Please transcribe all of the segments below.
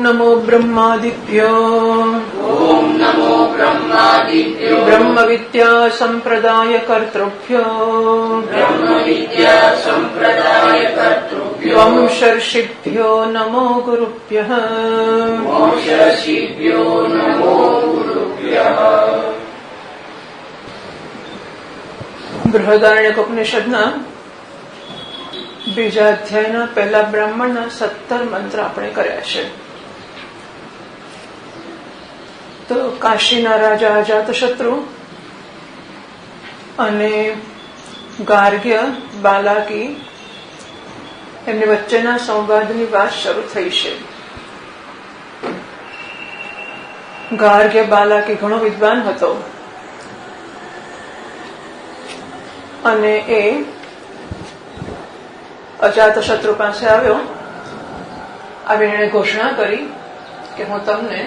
नमो ब्रह्मादिभ्यो ब्रह्म विद्या संप्रदाय कर्तृभ्यो वंशर्षिभ्यो नमो गुरुभ्यः બૃહદારણ્યક ઉપનિષદના બીજા અધ્યાયના પહેલા બ્રાહ્મણના 17 મંત્ર આપણે કર્યા છે. તો કાશીના રાજા અજાતશત્રુ અને ગાર્ગ્ય બાલાકી એમની વચ્ચેના સંવાદની વાત શરૂ થઈ છે. ગાર્ગ્ય બાલાકી ઘણો વિદ્વાન હતો અને એ અજાતશત્રુ પાસે આવ્યો. આવીને એણે ઘોષણા કરી કે હું તમને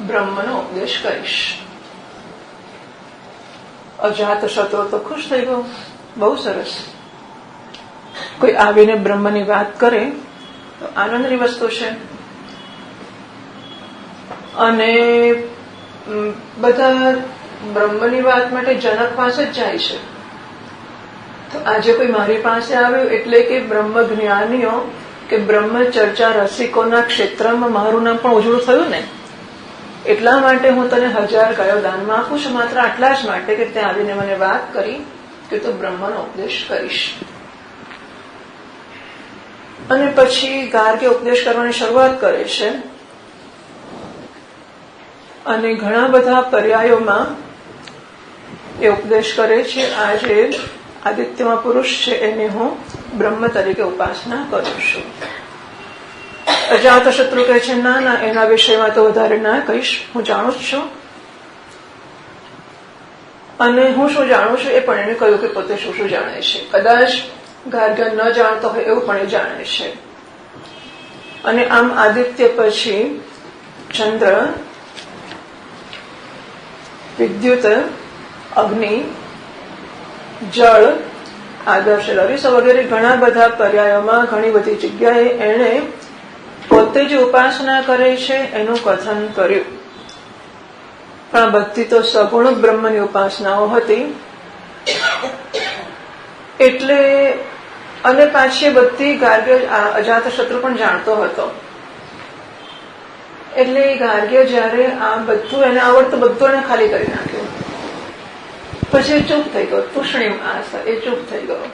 બ્રહ્મનો ઉપદેશ કરીશ. અજાતશત્રુ તો ખુશ થઈ ગયો, બહુ સરસ. કોઈ આવીને બ્રહ્મની વાત કરે તો આનંદની વસ્તુ છે. અને બધા બ્રહ્મની વાત માટે જનક પાસે જ જાય છે. તો આજે કોઈ મારી પાસે આવ્યું એટલે કે બ્રહ્મ જ્ઞાનીઓ કે બ્રહ્મ ચર્ચા રસિકોના ક્ષેત્રમાં મારું નામ પણ ઉજળું થયું ને, એટલા માટે હું તને 1000 ગાયો દાનમાં આપું છું. માત્ર આટલા જ માટે કે ત્યાં આવીને મને વાત કરી કે તું બ્રહ્મનો ઉપદેશ કરીશ. અને પછી ગાર્ગ્ય ઉપદેશ કરવાની શરૂઆત કરે છે અને ઘણા બધા પર્યાયોમાં એ ઉપદેશ કરે છે. આજે આદિત્યમાં પુરુષ છે એને હું બ્રહ્મ તરીકે ઉપાસના કરું છું. અજાતશત્રુ કહે છે ના ના, એના વિષયમાં તો વધારે ના કહીશ, હું જાણું જ છું. અને હું શું જાણું છું એ પણ એને કહ્યું કે પોતે શું શું જાણે છે. કદાચ ગાર્ગ્ય ન જાણતો હોય એવું પણ એ જાણે છે. અને આમ આદિત્ય પછી ચંદ્ર, વિદ્યુત, અગ્નિ, જળ, આદર્શ લરિસ વગેરે ઘણા બધા પર્યાયોમાં ઘણી બધી જગ્યાએ એણે પોતે જે ઉપાસના કરે છે એનું કથન કર્યું. પણ બધી તો સગુણ બ્રહ્મની ઉપાસનાઓ હતી. એટલે અને પાછી બધી ગાર્ગ્ય અજાતશત્રુ પણ જાણતો હતો. એટલે ગાર્ગ્ય જયારે આ બધું એને આવડતું બધું એને ખાલી કરી નાખ્યું. પછી ચૂપ થઈ ગયો. તુષ્ણીમ આસ, એ ચૂપ થઈ ગયો.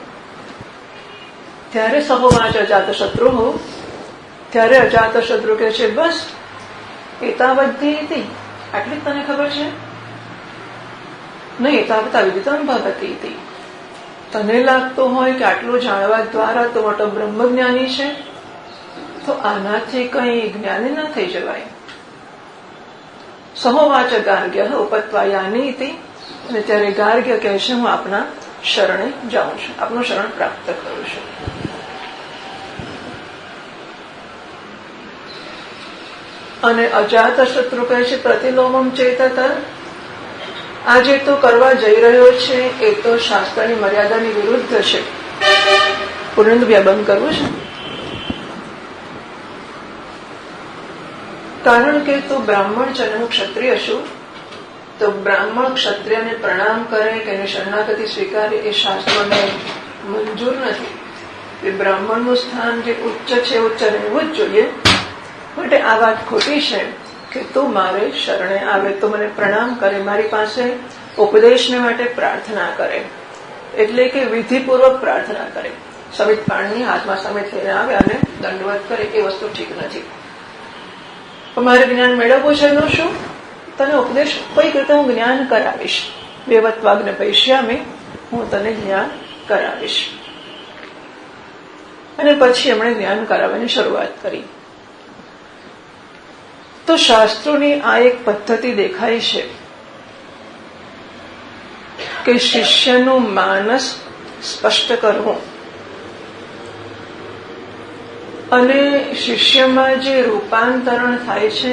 ત્યારે સહોવાચ અજાતશત્રુ હું, ત્યારે અજાતશત્રુ કહે છે બસ એતાવદ્ધિ હતી, આટલી તને ખબર છે? નહીં, એતાવતા વિદિતમ ભવતી હતી. તને લાગતું હોય કે આટલું જાણવા દ્વારા તો મોટો બ્રહ્મજ્ઞાની છે, તો આનાથી કઈ જ્ઞાની ન થઈ જવાય. સહોવાચ ગાર્ગ્ય ઉપત્વાયાની હતી. અને ત્યારે ગાર્ગ્ય કહે છે હું આપના શરણે જાઉં છું, આપનું શરણ પ્રાપ્ત કરું છું. અને અજાતશત્રુ કહે છે પ્રતિલોમમ ચેતત, આ જે તું કરવા જઈ રહ્યો છે એ તો શાસ્ત્રની મર્યાદાની વિરુદ્ધ છે. પુનઃ વ્યાબન કરવું છે. કારણ કે તું બ્રાહ્મણ છે અને હું ક્ષત્રિય છું. તો બ્રાહ્મણ ક્ષત્રિયને પ્રણામ કરે કે એની શરણાગતિ સ્વીકારે એ શાસ્ત્રોને મંજૂર નથી. એ બ્રાહ્મણનું સ્થાન જે ઉચ્ચ છે ઉચ્ચ રહેવું જ જોઈએ. માટે આ વાત ખોટી છે કે તું મારે શરણે આવે તો મને પ્રણામ કરે, મારી પાસે ઉપદેશને માટે પ્રાર્થના કરે, એટલે કે વિધિપૂર્વક પ્રાર્થના કરે. સમિત પાણી હાથમાં સમિત થઈને આવે અને દંડવત કરે, એ વસ્તુ ઠીક નથી. મારે જ્ઞાન મેળવવું છે એનું શું? તને ઉપદેશ કોઈક રીતે હું જ્ઞાન કરાવીશ. વેવત્વાગ્ન પૈશ્યામી, હું તને જ્ઞાન કરાવીશ. અને પછી એમણે જ્ઞાન કરાવવાની શરૂઆત કરી. તો શાસ્ત્રોની આ એક પદ્ધતિ દેખાય છે કે શિષ્યનું માનસ સ્પષ્ટ કરવું અને શિષ્યમાં જે રૂપાંતરણ થાય છે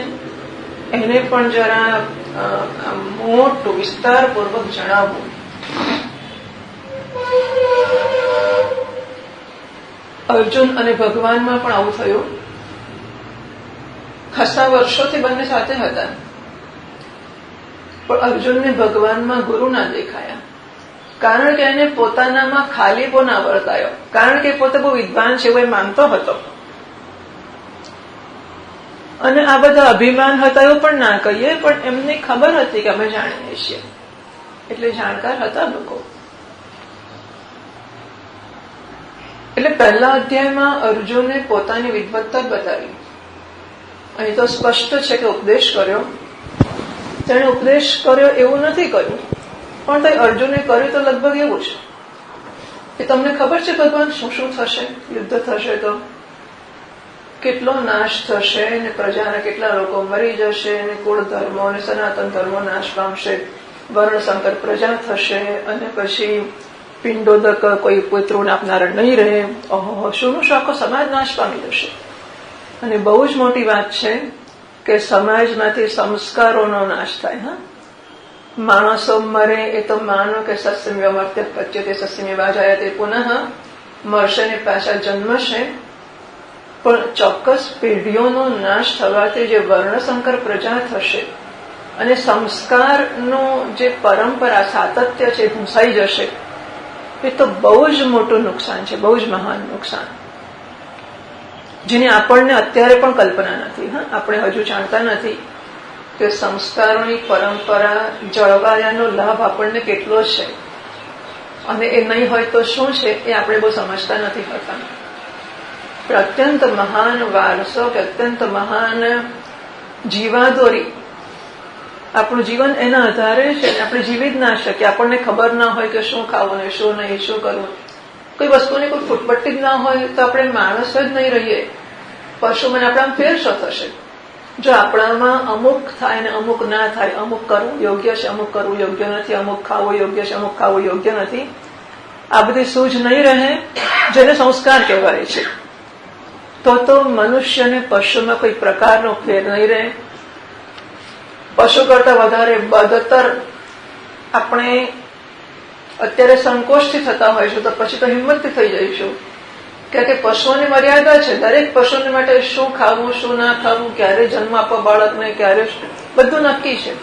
એને પણ જરા મોટું વિસ્તારપૂર્વક જણાવવું. અર્જુન અને ભગવાનમાં પણ આવું થયું. ખાસા વર્ષોથી બંને સાથે હતા, પણ અર્જુનને ભગવાનમાં ગુરુ ના દેખાયા, કારણ કે એને પોતાનામાં ખાલીપો ના વર્તાયો, કારણ કે પોતે બહુ વિદ્વાન છે એવું એ માનતો હતો. અને આ બધા અભિમાન હતા એવું પણ ના કહીએ, પણ એમને ખબર હતી કે અમે જાણીએ છીએ, એટલે જાણકાર હતા લોકો. એટલે પહેલા અધ્યાયમાં અર્જુને પોતાની વિદ્વત્તા બતાવી. અહીં તો સ્પષ્ટ છે કે ઉપદેશ કર્યો. તેણે ઉપદેશ કર્યો એવું નથી કર્યું, પણ તો અર્જુને કર્યું તો લગભગ એવું છે કે તમને ખબર છે ભગવાન શું શું થશે, યુદ્ધ થશે તો કેટલો નાશ થશે, ને પ્રજાના કેટલા લોકો મરી જશે, ને કુળ ધર્મો અને સનાતન ધર્મો નાશ પામશે, વર્ણસંકર પ્રજા થશે, અને પછી પિંડોદક કોઈ પુત્રોને આપનારા નહીં રહે. ઓહો, શું આખો સમાજ નાશ પામી જશે. અને બહુ જ મોટી વાત છે કે સમાજમાંથી સંસ્કારોનો નાશ થાય. હા, માણસો મરે એ તો માનો કે સસ્યમ્યમર્ત્ય પચ્યતે સસ્યમ્યવાજાય તે પુનઃ મરશે ને પાછા જન્મશે, પણ ચોક્કસ પેઢીઓનો નાશ થવાથી જે વર્ણસંકર પ્રજા થશે અને સંસ્કારનું જે પરંપરા સાતત્ય છે ભૂંસાઈ જશે, એ તો બહુ જ મોટું નુકસાન છે, બહુ જ મહાન નુકસાન, જેની આપણને અત્યારે પણ કલ્પના નથી. હા, આપણે હજુ જાણતા નથી કે સંસ્કારોની પરંપરા જળવાયાનો લાભ આપણને કેટલો છે, અને એ નહીં હોય તો શું છે એ આપણે બહુ સમજતા નથી હોતા. પણ અત્યંત મહાન વારસો કે અત્યંત મહાન જીવાદોરી, આપણું જીવન એના આધારે છે. આપણે જીવી જ ના શકીએ, આપણને ખબર ના હોય કે શું ખાવું ને શું નહીં, શું કરવું, કોઈ વસ્તુની કોઈ ફૂટપટ્ટી જ ના હોય તો આપણે માણસ જ નહીં રહીએ. પશુ મને આપણામાં ફેર શું થશે? જો આપણામાં અમુક થાય ને અમુક ના થાય, અમુક કરવું યોગ્ય છે, અમુક કરવું યોગ્ય નથી, અમુક ખાવું યોગ્ય છે, અમુક ખાવું યોગ્ય નથી, આ બધી સૂઝ નહીં રહે, જેને સંસ્કાર કહેવાય છે, તો મનુષ્યને પશુમાં કોઈ પ્રકારનો ફેર નહીં રહે. પશુ કરતા વધારે બદતર આપણે અત્યારે સંકોચથી થતા હોઈશું, તો પછી તો હિંમતથી થઈ જઈશું. કારણ કે પશુઓની મર્યાદા છે. દરેક પશુને માટે શું ખાવું, શું ના ખાવું, ક્યારે જન્મ આપવો બાળકને, ક્યારે, બધું નક્કી છે.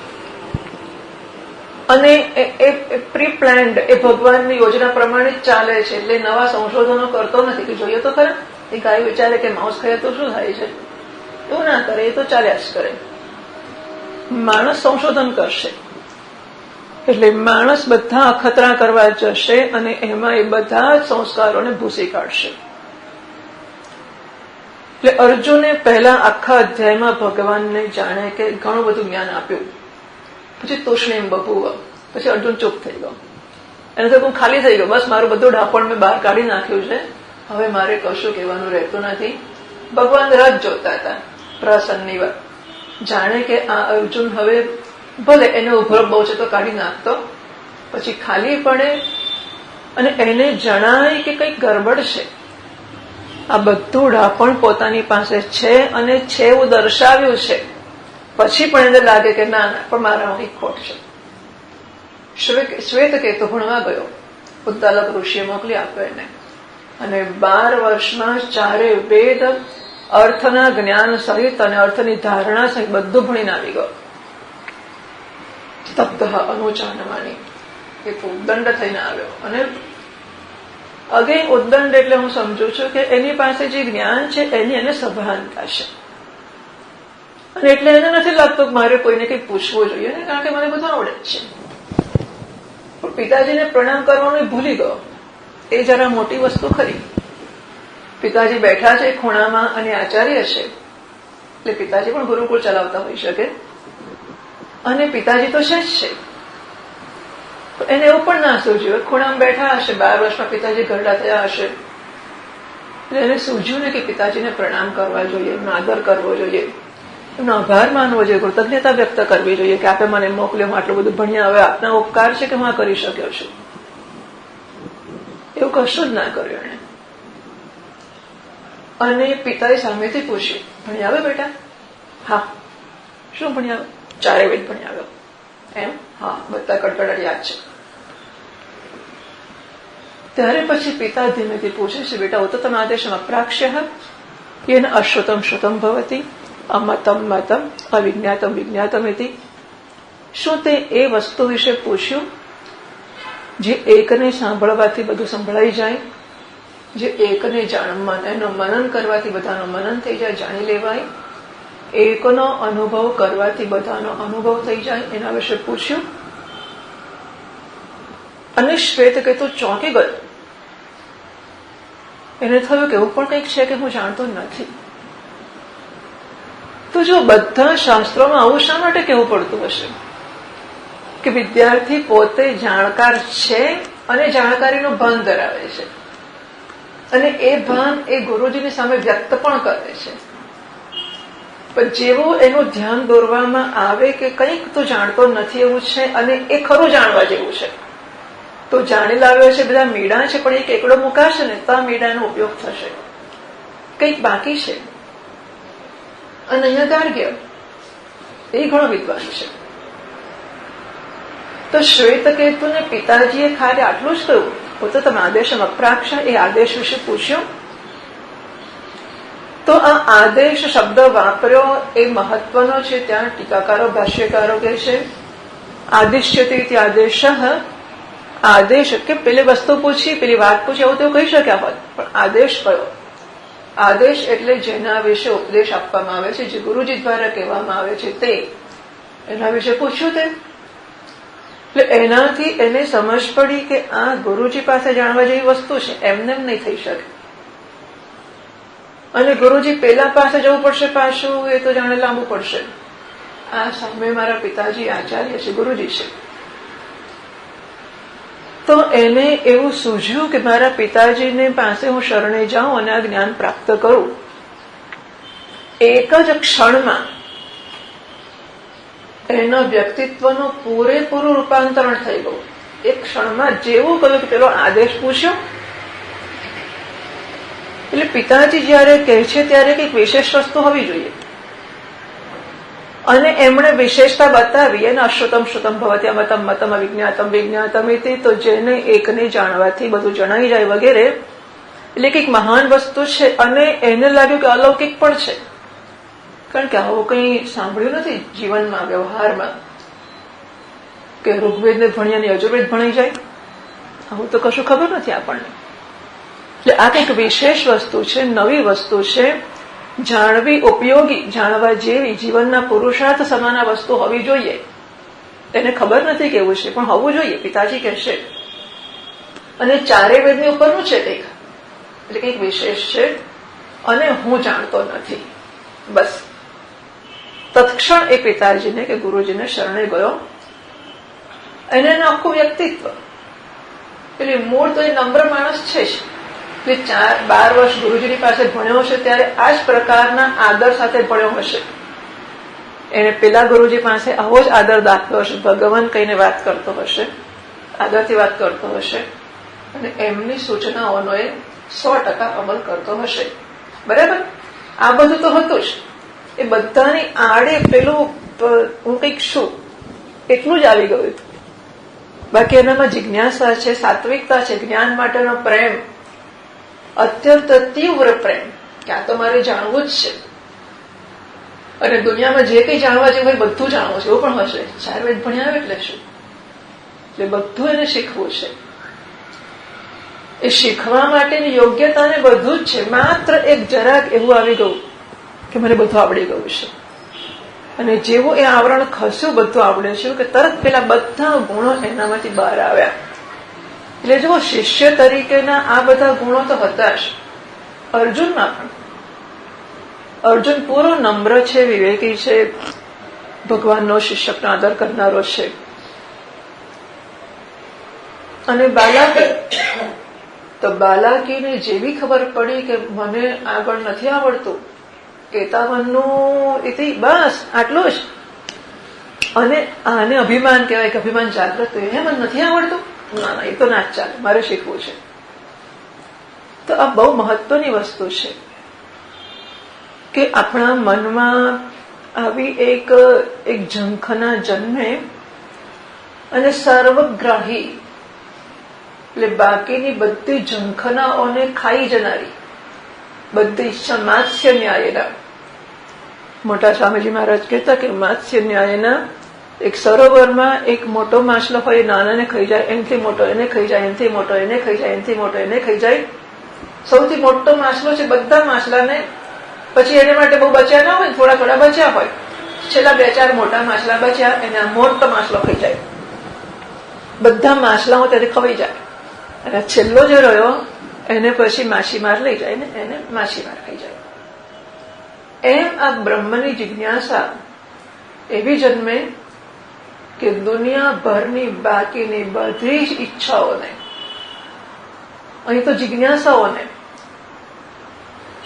અને એ પ્રી પ્લાન્ડ, એ ભગવાનની યોજના પ્રમાણે જ ચાલે છે. એટલે નવા સંશોધનો કરતો નથી કે જોઈએ તો ખરા એ ગાય વિચારે કે માંસ ખાય તો શું થાય છે, એવું ના કરે, એ તો ચાલ્યા જ કરે. માણસ સંશોધન કરશે, એટલે માણસ બધા અખતરા કરવા જશે અને એમાં એ બધા જ સંસ્કારોને ભૂસી કાઢશે. એટલે અર્જુને પહેલા આખા અધ્યાયમાં ભગવાનને જાણે કે ઘણું બધું જ્ઞાન આપ્યું. પછી તૂષ્ણીમ બભૂવ, પછી અર્જુન ચૂપ થઈ ગયો. એને તો હું ખાલી થઈ ગયો, બસ મારું બધું ડાપણ મેં બહાર કાઢી નાખ્યું છે, હવે મારે કશું કહેવાનું રહેતું નથી. ભગવાન રજ જોતા હતા, પ્રસન્નની વાત. જાણે કે આ અર્જુન હવે ભલે એને ઉભરો બહુ છે તો કાઢી નાખતો, પછી ખાલી પડે અને એને જણાય કે કંઈક ગરબડ છે. આ બધું ડાપણ પોતાની પાસે છે અને છે એવું દર્શાવ્યું છે, પછી પણ એને લાગે કે ના ના, પણ મારામાં કંઈક ખોટ છે. શ્વેતકેતુ ભણવા ગયો, ઉદ્દાલક ઋષિએ મોકલી આપ્યો એને, અને 12 વર્ષમાં 4 વેદ અર્થના જ્ઞાન સહિત અને અર્થની ધારણા સહિત બધું ભણીને આવી ગયો. સ્તબ્ધ અનુચાનમાની, એક ઉદ્દંડ થઈને આવ્યો. અને અગેન ઉદ્દંડ એટલે હું સમજુ છું કે એની પાસે જે જ્ઞાન છે એની એને સભાનતા છે, અને એટલે એને નથી લાગતું કે મારે કોઈને કંઈ પૂછવું જોઈએ ને, કારણ કે મને બધું આવડે જ છે. પણ પિતાજીને પ્રણામ કરવાનું ભૂલી ગયો. એ જરા મોટી વસ્તુ ખરી. પિતાજી બેઠા છે ખૂણામાં અને આચાર્ય છે, એટલે પિતાજી પણ ગુરુકુળ ચલાવતા હોઈ શકે, અને પિતાજી તો છે જ છે. એને એવું પણ ના સૂઝ્યું, ખૂણામાં બેઠા હશે, 12 વર્ષમાં પિતાજી ઘરડા થયા હશે, એટલે એને સૂઝ્યું ને કે પિતાજીને પ્રણામ કરવા જોઈએ, એમનો આદર કરવો જોઈએ, એમનો આભાર માનવો જોઈએ, કૃતજ્ઞતા વ્યક્ત કરવી જોઈએ કે આપે મને મોકલ્યો, હું આટલું બધું ભણ્યા, હવે આપના ઉપકાર છે કે હું આ કરી શક્યો છું. એવું કશું જ ના કર્યું એને. અને પિતાએ સામેથી પૂછ્યું, ભણી આવ્યો બેટા? હા. શું ભણી આવ્યો? 4 વેદ ભણી આવ્યો. એમ? હા, બધા કડકડાટ યાદ છે. ત્યારે પછી પિતા ધીમેથી પૂછે છે, બેટા ઉત્તમ આદેશમાં અપ્રાક્ષ્ય યેન અશ્રુતમ શ્રુતમ ભવતી અમતમ મતમ અવિજ્ઞાતમ વિજ્ઞાતમ હતી. શું તે એ વસ્તુ વિશે પૂછ્યું જે એકને સાંભળવાથી બધું સંભળાઈ જાય, જે એકને એનું મનન કરવાથી બધાનું મનન થઈ જાય, જાણી લેવાય, એકનો અનુભવ કરવાથી બધાનો અનુભવ થઈ જાય, એના વિશે પૂછ્યું. અને શ્વેત કહેતું ચોંકી ગયો. એને થયું કે એવું પણ કંઈક છે કે હું જાણતો નથી. તો જો બધા શાસ્ત્રોમાં આવું શા માટે કહેવું પડતું હશે કે વિદ્યાર્થી પોતે જાણકાર છે અને જાણકારીનું ભાન ધરાવે છે, અને એ ભાન એ ગુરુજીની સામે વ્યક્ત પણ કરે છે. પણ જેવું એનું ધ્યાન દોરવામાં આવે કે કંઈક તો જાણતો નથી એવું છે અને એ ખરું જાણવા જેવું છે, તો જાણી લાવ્યો છે બધા મીડા છે, પણ એક એકડો મુકાશે ને તો આ મીડાનો ઉપયોગ થશે. કંઈક બાકી છે. અને અહીંયા ગાર્ગ્ય એ ઘણો વિદ્વાન છે. તો શ્વેતકેતુને પિતાજીએ ખાલી આટલું જ કહ્યું, પોતે તમે આદેશમ અપ્રાક્ષ એ આદેશ વિશે પૂછ્યું. તો આ આદેશ શબ્દ વાપર્યો એ મહત્વનો છે. ત્યાં ટીકાકારો ભાષ્યકારો કહે છે આદિશ્યતે આદેશ, આદેશ કે પેલી વસ્તુ પૂછી, પેલી વાત પૂછી, એવું તેવું કહી શક્યા હોત, પણ આદેશ કયો? આદેશ એટલે જેના વિશે ઉપદેશ આપવામાં આવે છે, જે ગુરુજી દ્વારા કહેવામાં આવે છે, તે એના વિશે પૂછ્યું. તે એટલે એનાથી એને સમજ પડી કે આ ગુરુજી પાસે જાણવા જેવી વસ્તુ છે, એમને નહીં થઈ શકે. અને ગુરુજી પેલા પાસે જવું પડશે પાછું, એ તો જાણે લાંબુ પડશે. આ સામે મારા પિતાજી આચાર્ય છે, ગુરુજી છે. તો એને એવું સૂઝ્યું કે મારા પિતાજીને પાસે હું શરણે જાઉં અને આ જ્ઞાન પ્રાપ્ત કરું. એક જ ક્ષણમાં એના વ્યક્તિત્વનું પૂરેપૂરું રૂપાંતરણ થઈ ગયું. એક ક્ષણમાં જેવું કહ્યું કે પેલો આદેશ પૂછ્યો. એટલે પિતાજી જયારે કહે છે ત્યારે કંઈક વિશેષ વસ્તુ હોવી જોઈએ, અને એમણે વિશેષતા બતાવી. અને અશ્રુતમ શ્રુતમ ભવતી અમતમ મતમ અવિજ્ઞાતમ વિજ્ઞાતમ ઇતિ, તો જેને એકને જાણવાથી બધું જણાઈ જાય વગેરે. એટલે કંઈક મહાન વસ્તુ છે, અને એને લાગ્યું કે અલૌકિક પણ છે, કારણ કે આવું કંઈ સાંભળ્યું નથી જીવનમાં, વ્યવહારમાં, કે ઋગ્વેદને ભણીએ અને યજુર્વેદ ભણી જાય. આવું તો કશું ખબર નથી આપણને. એટલે આ કંઈક વિશેષ વસ્તુ છે, નવી વસ્તુ છે, જાણવી ઉપયોગી, જાણવા જેવી, જીવનના પુરુષાર્થ સમાન આ વસ્તુ હોવી જોઈએ. એને ખબર નથી કેવું છે, પણ હોવું જોઈએ, પિતાજી કહેશે. અને ચારે વેદની ઉપરનું છે કંઈક, એટલે કંઈક વિશેષ છે, અને હું જાણતો નથી. બસ તત્ક્ષણ એ પિતાજીને કે ગુરુજીને શરણે ગયો. એને એનું આખું વ્યક્તિત્વ, એટલે મૂળ તો એ નમ્ર માણસ છે જ. એટલે 12 વર્ષ ગુરુજીની પાસે ભણ્યો હશે ત્યારે આ જ પ્રકારના આદર સાથે ભણ્યો હશે. એને પેલા ગુરુજી પાસે આવો જ આદર દાખવ્યો હશે, ભગવાન કહીને વાત કરતો હશે, આદરથી વાત કરતો હશે, અને એમની સૂચનાઓનો એ 100% અમલ કરતો હશે. બરાબર? આ બધું તો હતું જ. એ બધાની આડે પેલું હું કંઈક શું એટલું જ આવી ગયું. બાકી એનામાં જિજ્ઞાસા છે, સાત્વિકતા છે, જ્ઞાન માટેનો પ્રેમ, અત્યંત તીવ્ર પ્રેમ, કે આ તો મારે જાણવું જ છે. અને દુનિયામાં જે કંઈ જાણવા જેવું હોય બધું જાણવું છે, એવું પણ હશે. 4 વેદ ભણ્યા આવે એટલે શું? એટલે બધું એને શીખવું છે. એ શીખવા માટેની યોગ્યતાને બધું જ છે. માત્ર એક જરાક એવું આવી ગયું કે મને બધું આવડી ગયું છે. અને જેવું એ આવરણ ખસ્યું, બધું આવડે છે, કે તરત પેલા બધા ગુણો એનામાંથી બહાર આવ્યા. એટલે જુઓ, શિષ્ય તરીકેના આ બધા ગુણો તો હતા જ અર્જુનમાં પણ. અર્જુન પૂરો નમ્ર છે, વિવેકી છે, ભગવાનનો શિષ્યનો આદર કરનારો છે. અને બાલાકી, તો બાલાકીને જેવી ખબર પડી કે મને આગળ નથી આવડતું, એતાવનનું ઇતિ, બસ આટલું જ. અને આને અભિમાન કહેવાય કે અભિમાન જાગ્રત, એ મને નથી આવડતું, ના ના, એ તો ના જ ચાલે, મારે શીખવું છે. તો આ બહુ મહત્વની વસ્તુ છે કે આપણા મનમાં આવી એક ઝંખના જન્મે, અને સર્વગ્રાહી, એટલે બાકીની બધી ઝંખનાઓને ખાઈ જનારી, બધી ઈચ્છા માત્સ્ય ન્યાયના, મોટા સ્વામીજી મહારાજ કહેતા કે માત્સ્ય ન્યાયના એક સરોવરમાં એક મોટો માછલો હોય, નાનાને ખાઈ જાય, એનથી મોટો એને ખાઈ જાય, એનથી મોટો એને ખાઈ જાય, એનથી મોટો એને ખાઈ જાય. સૌથી મોટો માછલો છે બધા માછલાને, પછી એને માટે બહુ બચ્યા ના હોય, થોડા થોડા બચ્યા હોય, છેલ્લા 2-4 મોટા માછલા બચ્યા, એને આ મોટો માછલો ખાઈ જાય. બધા માછલાઓ ત્યારે ખવાઈ જાય, અને છેલ્લો જે રહ્યો એને પછી માછીમાર લઈ જાય ને એને માછીમાર ખાઈ જાય. એમ આ બ્રહ્મની જિજ્ઞાસા એવી જન્મે કે દુનિયાભરની બાકીની બધી જ ઈચ્છાઓને, અહીં તો જિજ્ઞાસાઓને,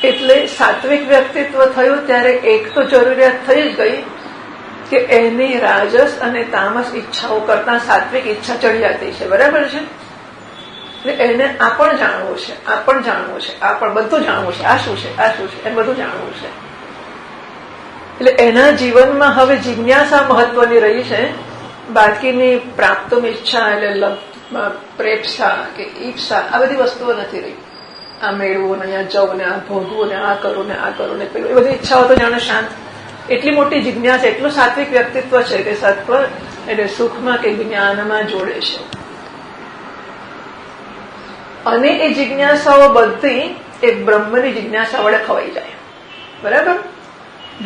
એટલે સાત્વિક વ્યક્તિત્વ થયું ત્યારે એક તો જરૂરિયાત થઈ જ ગઈ કે એની રાજસ અને તામસ ઈચ્છાઓ કરતા સાત્વિક ઈચ્છા ચડિયાતી છે. બરાબર છે? એટલે એને આ પણ જાણવું છે, આ પણ જાણવું છે, આ પણ બધું જાણવું છે, આ શું છે, આ શું છે, એ બધું જાણવું છે. એટલે એના જીવનમાં હવે જિજ્ઞાસા મહત્વની રહી છે, બાકીની પ્રાપ્તમ ઈચ્છા એટલે પ્રેપ્સા કે ઈપ્સા આ બધી વસ્તુઓ નથી રહી. આ મેળવું ને અહીંયા જવું ને આ ભોગવું ને આ કરું ને આ કરું ને પેલું, એ બધી ઈચ્છાઓ તો જાણે શાંત. એટલી મોટી જિજ્ઞાસા, એટલું સાત્વિક વ્યક્તિત્વ છે કે સત્વ એટલે સુખમાં કે જ્ઞાનમાં જોડે છે. અને એ જિજ્ઞાસાઓ બધી એ બ્રહ્મની જિજ્ઞાસા વડે ખવાઈ જાય. બરાબર?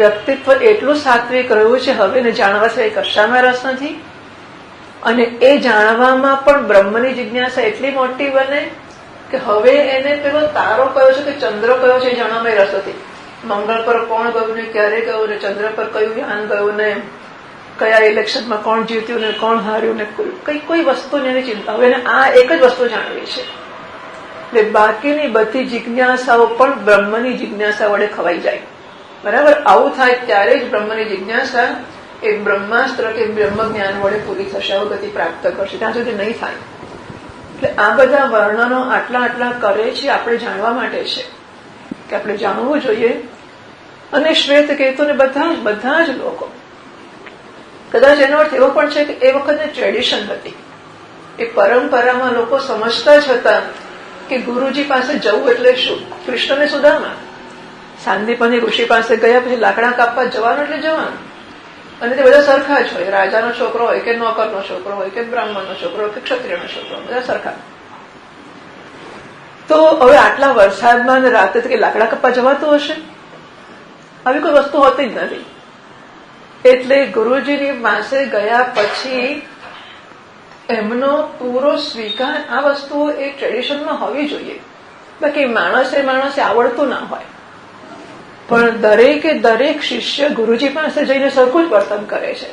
વ્યક્તિત્વ એટલું સાત્વિક રહ્યું છે હવે એને જાણવા સિવાય કશામાં રસ નથી. અને એ જાણવામાં પણ બ્રહ્મની જિજ્ઞાસા એટલી મોટી બને કે હવે એને પેલો તારો કયો છે કે ચંદ્ર કયો છે એ જાણવામાં રસ નથી. મંગળ પર કોણ ગયું ને ક્યારે ગયું ને ચંદ્ર પર કયું યાન ગયું ને કયા ઇલેક્શનમાં કોણ જીત્યું ને કોણ હાર્યું ને કોઈ વસ્તુની એની ચિંતા. હવે એને આ એક જ વસ્તુ જાણવી છે. એટલે બાકીની બધી જિજ્ઞાસાઓ પણ બ્રહ્મની જિજ્ઞાસા વડે ખવાઈ જાય. બરાબર? આવું થાય ત્યારે જ બ્રહ્મની જિજ્ઞાસા એ બ્રહ્માસ્ત્ર કે બ્રહ્મ જ્ઞાન વડે પૂરી થશે, અવગતિ પ્રાપ્ત કરશે. ત્યાં સુધી નહીં થાય. એટલે આ બધા વર્ણનો આટલા કરે છે આપણે જાણવા માટે છે કે આપણે જાણવું જોઈએ. અને શ્વેત કેતુને બધા જ લોકો, કદાચ એનો અર્થ એવો પણ છે કે એ વખતની ટ્રેડિશન હતી, એ પરંપરામાં લોકો સમજતા જ હતા કે ગુરુજી પાસે જવું એટલે શું. કૃષ્ણને સુદામા સાંદીપની ઋષિ પાસે ગયા પછી લાકડા કાપવા જવાનું એટલે જવાનું, અને તે બધા સરખા જ હોય. રાજાનો છોકરો હોય કે નોકરનો છોકરો હોય કે બ્રાહ્મણનો છોકરો હોય કે ક્ષત્રિયનો છોકરો, બધા સરખા. તો હવે આટલા વરસાદમાં રાતે કે લાકડા કાપવા જવાતું હશે? આવી કોઈ વસ્તુ હોતી જ નથી. એટલે ગુરુજીની પાસે ગયા પછી એમનો પૂરો સ્વીકાર આ વસ્તુઓ એ ટ્રેડિશનમાં હોવી જોઈએ. બાકી માણસે આવડતું ના હોય, પણ દરેક શિષ્ય ગુરુજી પાસે જઈને સરખું જ વર્તન કરે છે.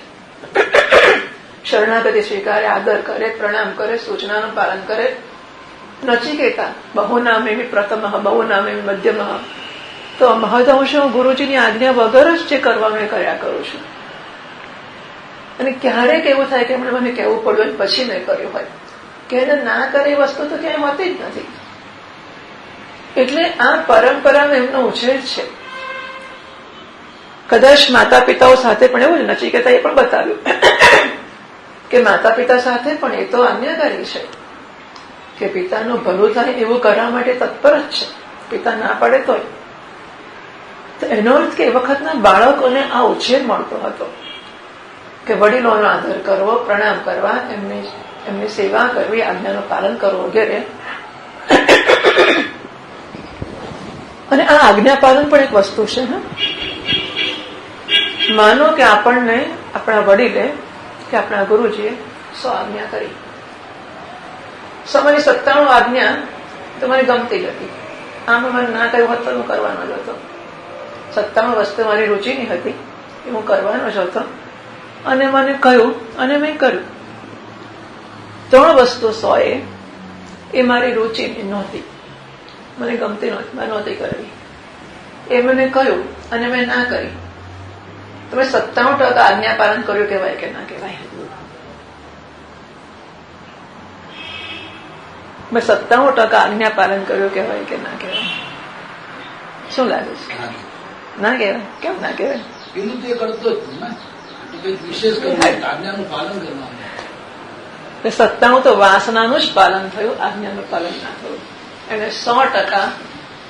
શરણાગતિ સ્વીકારે, આદર કરે, પ્રણામ કરે, સૂચનાનું પાલન કરે. નચિકેતા બહુનામે પ્રથમ બહુનામે મધ્યમ, તો મહદઅંશ હું ગુરુજીની આજ્ઞા વગર જ જે કરવાનું એ કર્યા કરું છું. અને ક્યારેક એવું થાય કે એમણે મને કહેવું પડ્યું પછી મેં કર્યું હોય, કે એને ના કરે એ વસ્તુ તો ક્યાંય હોતી જ નથી. એટલે આ પરંપરામાં એમનો ઉછેર છે. કદાચ માતા પિતાઓ સાથે પણ એવું જ નચિકેતા એ પણ બતાવ્યું કે માતા પિતા સાથે પણ એ તો આજ્ઞાકારી છે કે પિતાનું ભલું થાય એવું કરવા માટે તત્પર જ છે, પિતા ના પાડે તોય. તો એનો અર્થ કે એ વખતના બાળકોને આ ઉછેર મળતો હતો કે વડીલોનો આદર કરવો, પ્રણામ કરવા, એમની સેવા કરવી, આજ્ઞાનું પાલન કરવું વગેરે. અને આ આજ્ઞા પાલન પણ એક વસ્તુ છે. માનો કે આપણને આપણા વડીલે કે આપણા ગુરુજીએ 100 આજ્ઞા કરી, 100 97 આજ્ઞા તો મને ગમતી જ હતી. આમાં મને ના કહ્યું હોત તો હું કરવાનો જ હતો. 97 વસ્તુ મારી રુચિની હતી એ હું કરવાનો જ હતો, અને મને કહ્યું અને મેં કર્યું. 3 વસ્તુ 100 એ મારી રુચિની નહોતી, મને ગમતી નહોતી, મેં નહોતી કરવી. એ મને કહ્યું અને મેં ના કરી. તમે 97% આજ્ઞા પાલન કર્યું કહેવાય કે ના કહેવાય? મેં 97% આજ્ઞા પાલન કર્યું કહેવાય કે ના કહેવાય? શું લાગે છે? ના કહેવાય. કેમ ના કહેવાય? પેલું તો એ કરતો જ વિશેષ આજ્ઞાનું પાલન કરવાનું. 97 તો વાસનાનું જ પાલન થયું, આજ્ઞાનું પાલન ના થયું. એને 100%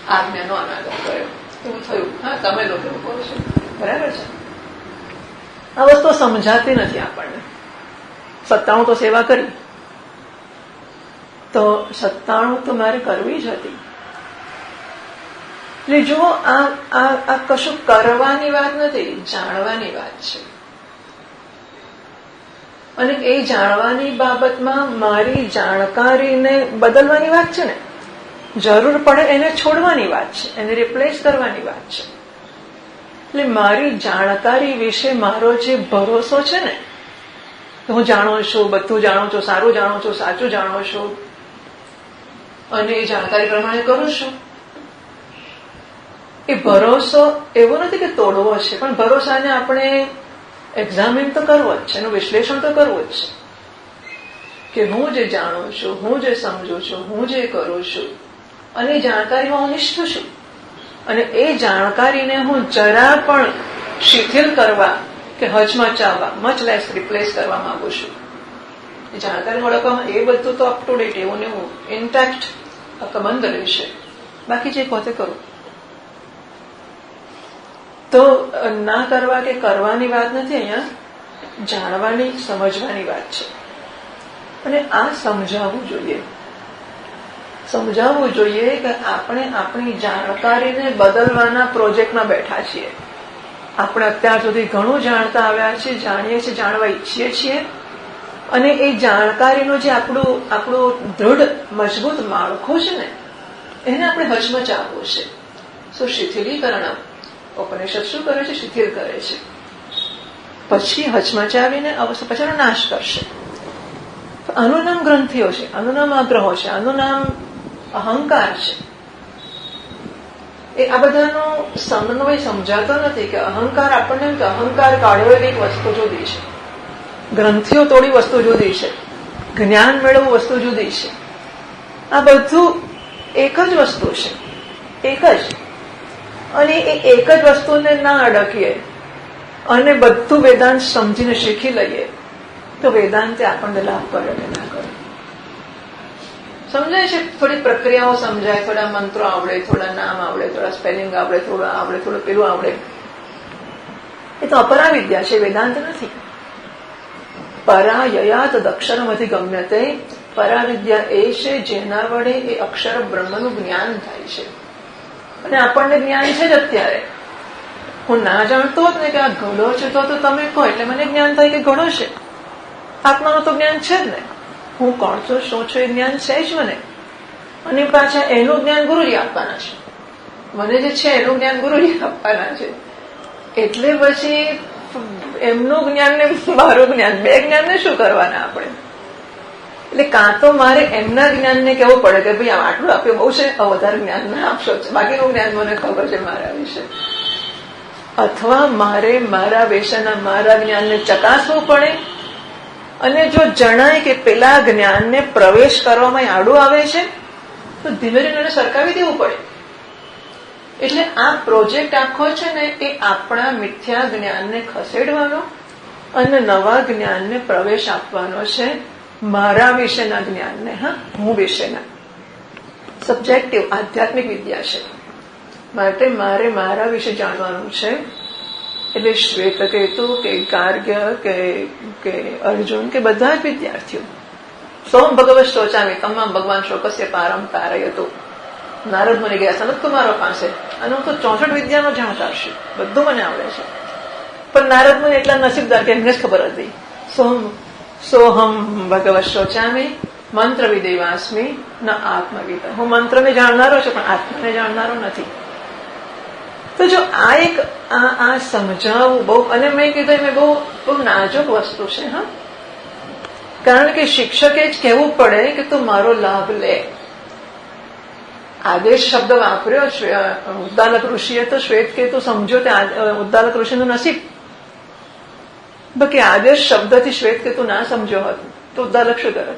આજ્ઞાનો અનાદર કર્યો એવું થયું. હા, તમે લોકો કહો છો બરાબર છે. આ વસ્તુ સમજાતી નથી આપણને. 97 તો સેવા કરી, તો 97 તો મારે કરવી જ હતી. એટલે જો આ કશું કરવાની વાત નથી, જાણવાની વાત છે. અને એ જાણવાની બાબતમાં મારી જાણકારીને બદલવાની વાત છે ને, જરૂર પડે એને છોડવાની વાત છે, એને રિપ્લેસ કરવાની વાત છે. એટલે મારી જાણકારી વિશે મારો જે ભરોસો છે ને, હું જાણું છું, બધું જાણું છું, સારું જાણું છું, સાચું જાણું છું, અને એ જાણકારી પ્રમાણે કરું છું, એ ભરોસો એવો નથી કે તોડવો છે, પણ ભરોસાને આપણે એક્ઝામિન તો કરવો જ છે, એનું વિશ્લેષણ તો કરવું જ છે કે હું જે જાણું છું, હું જે સમજું છું, હું જે કરું છું, અને એ જાણકારીમાં હું નિષ્ઠ છું, અને એ જાણકારીને હું જરા પણ શિથિલ કરવા કે હચમચાવવા, મચ લેસ રિપ્લેસ કરવા માંગુ છું. એ જાણકારી ઓળખવામાં એ બધું તો અપ ટુ ડેટ, એવું ને એવું ઇન્ટેક્ટ અકબંધ રહેશે. બાકી જે પોતે કરું તો ના કરવા કે કરવાની વાત નથી, અહીંયા જાણવાની, સમજવાની વાત છે. અને આ સમજાવવું જોઈએ કે આપણે આપણી જાણકારીને બદલવાના પ્રોજેક્ટમાં બેઠા છીએ. આપણે અત્યાર સુધી ઘણું જાણતા આવ્યા છીએ, જાણીએ છીએ, જાણવા ઈચ્છીએ છીએ, અને એ જાણકારીનું જે આપણું દૃઢ મજબૂત માળખું છે ને, એને આપણે હચમચાવવું છે. શું શિથિલીકરણ ઉપનિષદ શું કરે છે? શિથિલ કરે છે. પછી હચમચાવીને પછી એનો નાશ કરશે. આનું નામ ગ્રંથિઓ છે, આનું નામ આગ્રહો છે, આનું નામ અહંકાર છે. એ આ બધાનો સમન્વય સમજાતો નથી કે અહંકાર આપણને કે અહંકાર કાઢ્યો એક વસ્તુ જુદી છે, ગ્રંથિઓ તોડી વસ્તુ જુદી છે, જ્ઞાન મેળવવું વસ્તુ જુદી છે. આ બધું એક જ વસ્તુ છે, એક જ. અને એ એક જ વસ્તુને ના અડકીએ અને બધું વેદાંત સમજીને શીખી લઈએ તો વેદાંતે આપણને લાભ કરે કે ના કરે. સમજાય છે? થોડી પ્રક્રિયાઓ સમજાય, થોડા મંત્રો આવડે, થોડા નામ આવડે, થોડા સ્પેલિંગ આવડે, થોડું પેલું આવડે, એ તો અપરાવિદ્યા છે, વેદાંત નથી. પરાયયાત અક્ષરમાંથી ગમ્યતે, પરાવિદ્યા એ છે જેના વડે એ અક્ષર બ્રહ્મનું જ્ઞાન થાય છે. અને આપણને જ્ઞાન છે જ અત્યારે. હું ના જાણતો હોત ને કે આ ઘડો છે તો તમે કહો એટલે મને જ્ઞાન થાય કે ઘડો છે. આત્માનું તો જ્ઞાન છે જ ને. હું કોણ છું, શું છું, એ જ્ઞાન છે જ મને. અને પાછા એનું જ્ઞાન ગુરુજી આપવાના છે. મને જે છે એનું જ્ઞાન ગુરુજી આપવાના છે. એટલે પછી એમનું જ્ઞાન ને મારું જ્ઞાન, બે જ્ઞાનને શું કરવાના આપણે? એટલે કાં તો મારે એમના જ્ઞાનને કહેવું પડે કે ભાઈ આટલું આપ્યું બહુ છે, વધારે જ્ઞાન ના આપશો, બાકીનું જ્ઞાન મને ખબર છે મારા વિશે. અથવા મારે મારા વિશેના મારા જ્ઞાનને ચકાસવું પડે, અને જો જણાય કે પેલા જ્ઞાનને પ્રવેશ કરવામાં આડું આવે છે તો ધીમે ધીમે સરકાવી દેવું પડે. એટલે આ પ્રોજેક્ટ આખો છે ને એ આપણા મિથ્યા જ્ઞાનને ખસેડવાનો અને નવા જ્ઞાનને પ્રવેશ આપવાનો છે, મારા વિશેના જ્ઞાનને. હું વિશેના સબ્જેક્ટિવ આધ્યાત્મિક વિદ્યા છે, માટે મારે મારા વિશે જાણવાનું છે. એટલે શ્વેતકેતુ કે ગાર્ગ્ય કે અર્જુન કે બધા જ વિદ્યાર્થીઓ સોમ ભગવત શોચામી તમામ ભગવાન શોકસ્ય પારમ તારયતો. નારદ મને ગયા સનત કુમારો પાસે, અને હું તો 64 વિદ્યાનો જાણકાર છું, બધું મને આવડે છે. પણ નારદ મને એટલા નસીબદાર કે એમને જ ખબર હતી. સોહમ ભગવત શોચામી મંત્ર વિદેવાસ્મી ન આત્મગીતા. હું મંત્રને જાણનારો છું પણ આત્માને જાણનારો નથી. તો જો આ સમજાવવું બહુ, અને મેં કીધું મેં બહુ નાજુક વસ્તુ છે. કારણ કે શિક્ષકે જ કહેવું પડે કે તું મારો લાભ લે. આદેશ શબ્દ વાપર્યો ઉદ્દાલક ઋષિએ, તો શ્વેતકેતુ સમજો તે ઉદ્દાલક ઋષિનું નસીબ. બાકી આદેશ શબ્દથી શ્વેતકેતુ ના સમજો હોત તો ઉદ્દાલક શું કરે?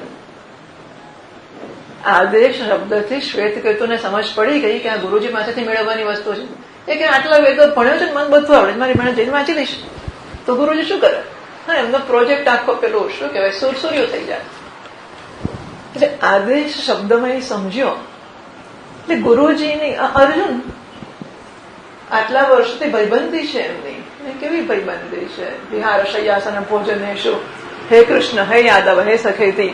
આદેશ શબ્દથી શ્વેતકેતુને સમજ પડી ગઈ કે આ ગુરુજી પાસેથી મેળવવાની વસ્તુ છે. એ કે આટલા વેદો ભણ્યો છે, મને બધું આવડે, મારી બહેન જઈને વાંચી લઈશ. તો ગુરુજી શું કરે? એમનો પ્રોજેક્ટ આખો પેલું શું કહેવાય, સુરસુર્યો થઈ જાય. એટલે આદેશ શબ્દમાં એ સમજ્યો. એટલે ગુરુજીની અર્જુન આટલા વર્ષોથી ભાઈબંધી છે એમની, કેવી ભાઈબંધી છે. વિહાર શય્યાસન ભોજનેશુ હે કૃષ્ણ હે યાદવ હે સખેતી,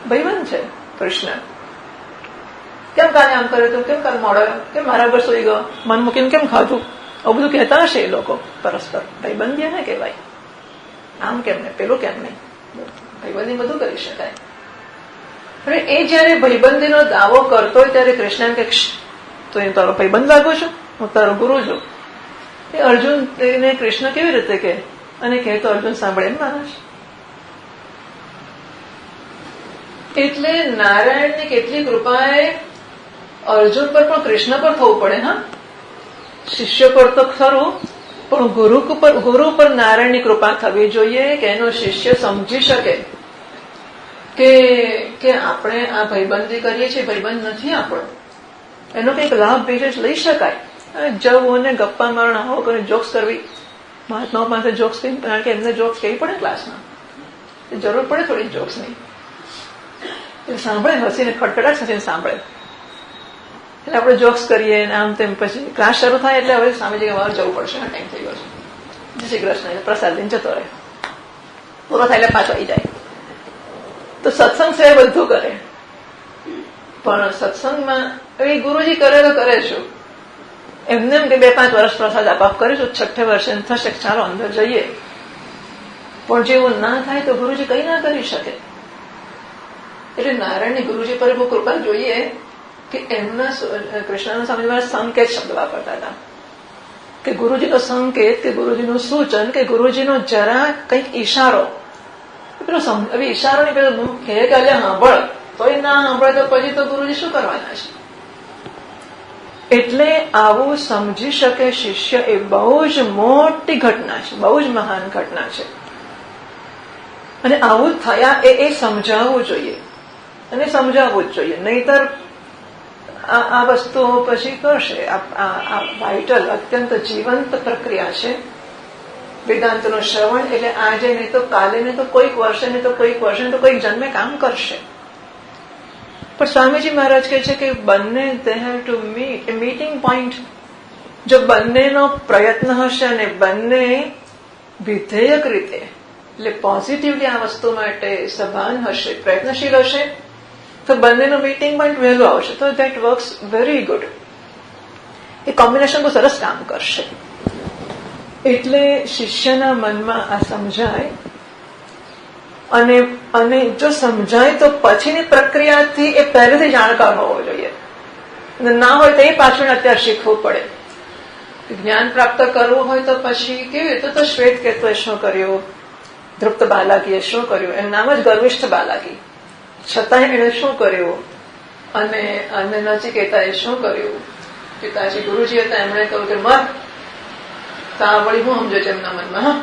ભાઈબંધ છે કૃષ્ણ. કેમ કાલે આમ કર્યું તું, કેમ કાલ મોડો, કેમ મારા આગળ સુઈ ગયો, મન મૂકીને કેમ ખાધું, આવું બધું કહેતા હશે એ લોકો પરસ્પર. ભાઈબંધી ને કહેવાય. આમ કેમ ને પેલું કેમ નહીં, ભાઈબંધી બધું કરી શકાય. અને એ જયારે ભાઈબંધીનો દાવો કરતો હોય ત્યારે કૃષ્ણ કે તો એ તારો ભાઈબંધ લાગુ છું, હું તારો ગુરુ છું. એ અર્જુન ને કૃષ્ણ કેવી રીતે કે, અને કહે તો અર્જુન સાંભળે માણસ. એટલે નારાયણની કેટલી કૃપાએ અર્જુન પર પણ કૃષ્ણ પર થવું પડે. હા, શિષ્ય પર તો ખરું, પણ ગુરુ પર નારાયણની કૃપા થવી જોઈએ કે એનો શિષ્ય સમજી શકે કે આપણે આ ભાઈબંધી કરીએ છીએ, ભાઈબંધ નથી આપણો, એનો કંઈક લાભ વિશેષ લઈ શકાય. જવું અને ગપ્પા મારણા હો કરીને જોક્સ કરવી, મહાત્માઓ પાસે જોક્સ કહી, કારણ કે એમને જોક્સ કહી પડે ક્લાસમાં, જરૂર પડે થોડી જોક્સની. એટલે સાંભળે, હસીને ખડખડાટ હસીને સાંભળે. એટલે આપણે જોક્સ કરીએ ને આમ તેમ, પછી ક્લાસ શરૂ થાય એટલે હવે સામે જગ્યાએ વાર જવું પડશે, ટાઈમ થઈ ગયો છે, જય શ્રી કૃષ્ણ, પ્રસાદ લઈને જતો રહે, પૂરો થાય એટલે પાછો આવી જાય. તો સત્સંગ છે બધું કરે, પણ સત્સંગમાં એ ગુરુજી કરે તો કરે શું, એમને એમ કે 2-5 વર્ષ પ્રસાદ આપ કરીશું, 6ઠે વર્ષે થશે ચાલો અંદર જઈએ. પણ જેવું ના થાય તો ગુરુજી કઈ ના કરી શકે. એટલે નારાયણની ગુરુજી પર બહુ કૃપા જોઈએ કે એમના કૃષ્ણના સ્વામી સંકેત શબ્દ વાપરતા હતા, કે ગુરુજીનો સંકેત, કે ગુરુજીનું સૂચન, કે ગુરુજીનો જરા કંઈક ઈશારો. પેલો હવે ઈશારો ની પેલો કહે કે અલે સાંભળ, તોય ના સાંભળે તો પછી તો ગુરુજી શું કરવાના છે. એટલે આવું સમજી શકે શિષ્ય એ બહુ જ મોટી ઘટના છે, બહુ જ મહાન ઘટના છે. અને આવું થયા એ સમજાવવું જોઈએ અને સમજાવવું જ જોઈએ. નહીતર આ વસ્તુઓ પછી કરશે. આ વાઇટલ અત્યંત જીવંત પ્રક્રિયા છે વેદાંતનું શ્રવણ. એટલે આજે નહીં તો કાલે, નહીં તો કોઈક વર્ષે, નહીં તો કોઈક વર્ષે, નહીં તો કોઈક જન્મે કામ કરશે. પણ સ્વામીજી મહારાજ કહે છે કે બંને they have to meet, A meeting point. જો બંનેનો પ્રયત્ન હશે અને બંને વિધેયક રીતે, એટલે પોઝિટિવલી આ વસ્તુ માટે સભાન હશે, પ્રયત્નશીલ હશે, તો બંનેનો મીટિંગ પોઈન્ટ વહેલું આવશે. તો that works very good. A combination બહુ સરસ કામ કરશે. એટલે શિષ્યના મનમાં આ સમજાય, અને જો સમજાય તો પછીની પ્રક્રિયાથી એ પહેલેથી જાણકાર હોવો જોઈએ. ના હોય તો એ પાછળ અત્યારે શીખવું પડે. જ્ઞાન પ્રાપ્ત કરવું હોય તો પછી કેવી રીતે, તો શ્વેત કેતુએ શું કર્યું, ધૃપ્ત બાલાકીએ શું કર્યું, એમ નામ જ ગર્વિષ્ઠ બાલાકી, છતાં એણે શું કર્યું, અને નચિકેતાએ શું કર્યું. પિતાજી ગુરુજી હતા, એમણે કહ્યું કે મર. તો આ વળી હું સમજો છે એમના મનમાં. હા,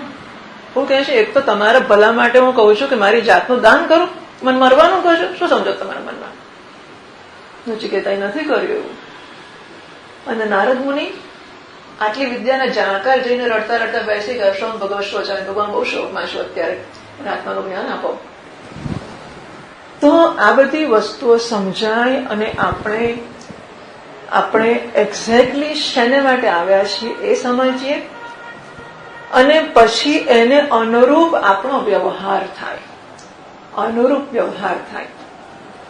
હું કહે છે એક તો તમારા ભલા માટે હું કહું છું કે મારી જાતનું દાન કરું, મને મરવાનું કહો છો, શું સમજો તમારા મનમાં. નચિકેતાએ નથી કર્યું એવું. અને નારદ મુનિ આટલી વિદ્યાના જાણકાર જઈને રડતા રડતા બેસી ગયા, શોમ ભગવશો છે, ભગવાન બહુ શોકમાં છું અત્યારે, આત્માનું જ્ઞાન આપો. તો આ બધી વસ્તુઓ સમજાય અને આપણે એક્ઝેક્ટલી શેને માટે આવ્યા છીએ એ સમજીએ, અને પછી એને અનુરૂપ આપણો વ્યવહાર થાય, અનુરૂપ વ્યવહાર થાય.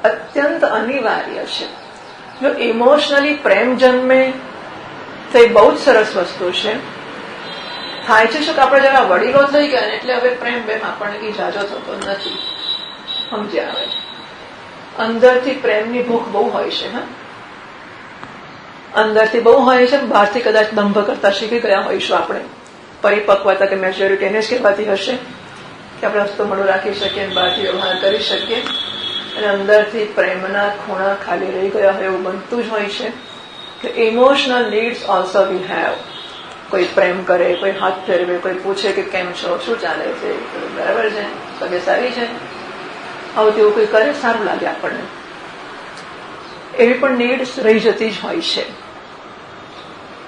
અત્યંત અનિવાર્ય છે. જો ઇમોશનલી પ્રેમ જન્મે તો એ બહુ જ સરસ વસ્તુ છે. થાય છે શું કે આપણે જરા વડીલો થઈ ગયા એટલે હવે પ્રેમ આપણને કઈ જાજો થતો નથી, સમજ્યા. આવે અંદરથી પ્રેમની ભૂખ બહુ હોય છે. હા, અંદરથી બહુ હોય છે, બહારથી કદાચ દંભ કરતા શીખી ગયા હોઈશું. આપણે પરિપક્વતા કે મેચ્યોરિટી એને જ કહેવાતી હશે કે આપણે હસ્તો મળું રાખી શકીએ, બહારથી વ્યવહાર કરી શકીએ, અને અંદરથી પ્રેમના ખૂણા ખાલી રહી ગયા હોય એવું બનતું જ હોય છે. કે emotional needs also we have. કોઈ પ્રેમ કરે, કોઈ હાથ ફેરવે, કોઈ પૂછે કે કેમ છો, શું ચાલે છે, બરાબર છે, તબિયત સારી છે, આવું તેવું કોઈ કરે, સારું લાગે આપણને. એવી પણ નીડ્સ રહી જતી જ હોય છે.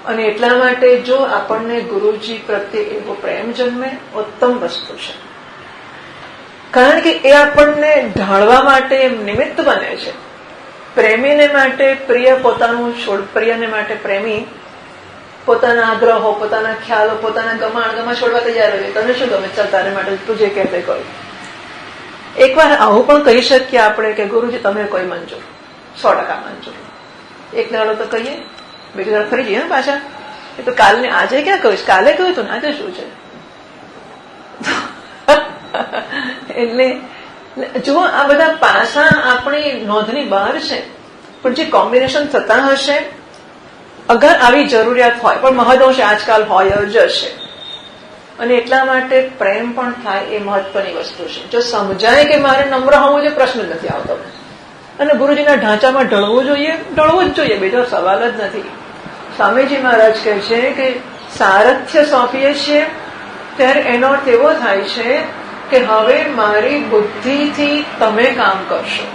અને એટલા માટે જો આપણને ગુરુજી પ્રત્યે એવો પ્રેમ જન્મે, ઉત્તમ વસ્તુ છે. કારણ કે એ આપણને ઢાળવા માટે નિમિત્ત બને છે. પ્રેમીને માટે પ્રિય પોતાનું છોડ, પ્રિયને માટે પ્રેમી પોતાના આગ્રહો, પોતાના ખ્યાલો, પોતાના ગમા છોડવા તૈયાર હોય. તને શું ગમે? ચાલ તારે માટે તું જે કહેતે કોઈ. એકવાર આવું પણ કહી શકીએ આપણે કે ગુરુજી તમે કોઈ મંજૂર, 100% મંજૂર. એક દાડો તો કહીએ, બીજી દાડો ફરી જઈએ ને પાછા. એ તો કાલને આજે ક્યાં કહીશ, કાલે કહ્યું તું ને આજે શું છે? એટલે જુઓ, આ બધા પાસા આપણી નોંધની બહાર છે, પણ જે કોમ્બિનેશન થતા હશે, અગર આવી જરૂરિયાત હોય, પણ મહદઅંશે આજકાલ હોય જ હશે. અને એટલા માટે પ્રેમ પણ થાય એ મહત્વની વસ્તુ છે. જો સમજાય કે મારે નમ્ર હોવું જોઈએ, પ્રશ્ન નથી આવતો. અને ગુરુજીના ઢાંચામાં ઢળવું જોઈએ, ઢળવું જ જોઈએ, બીજો સવાલ જ નથી. સ્વામીજી મહારાજ કહે છે કે સારથ્ય સોંપીએ છીએ ત્યારે એનો અર્થ એવો થાય છે કે હવે મારી બુદ્ધિથી તમે કામ કરશો.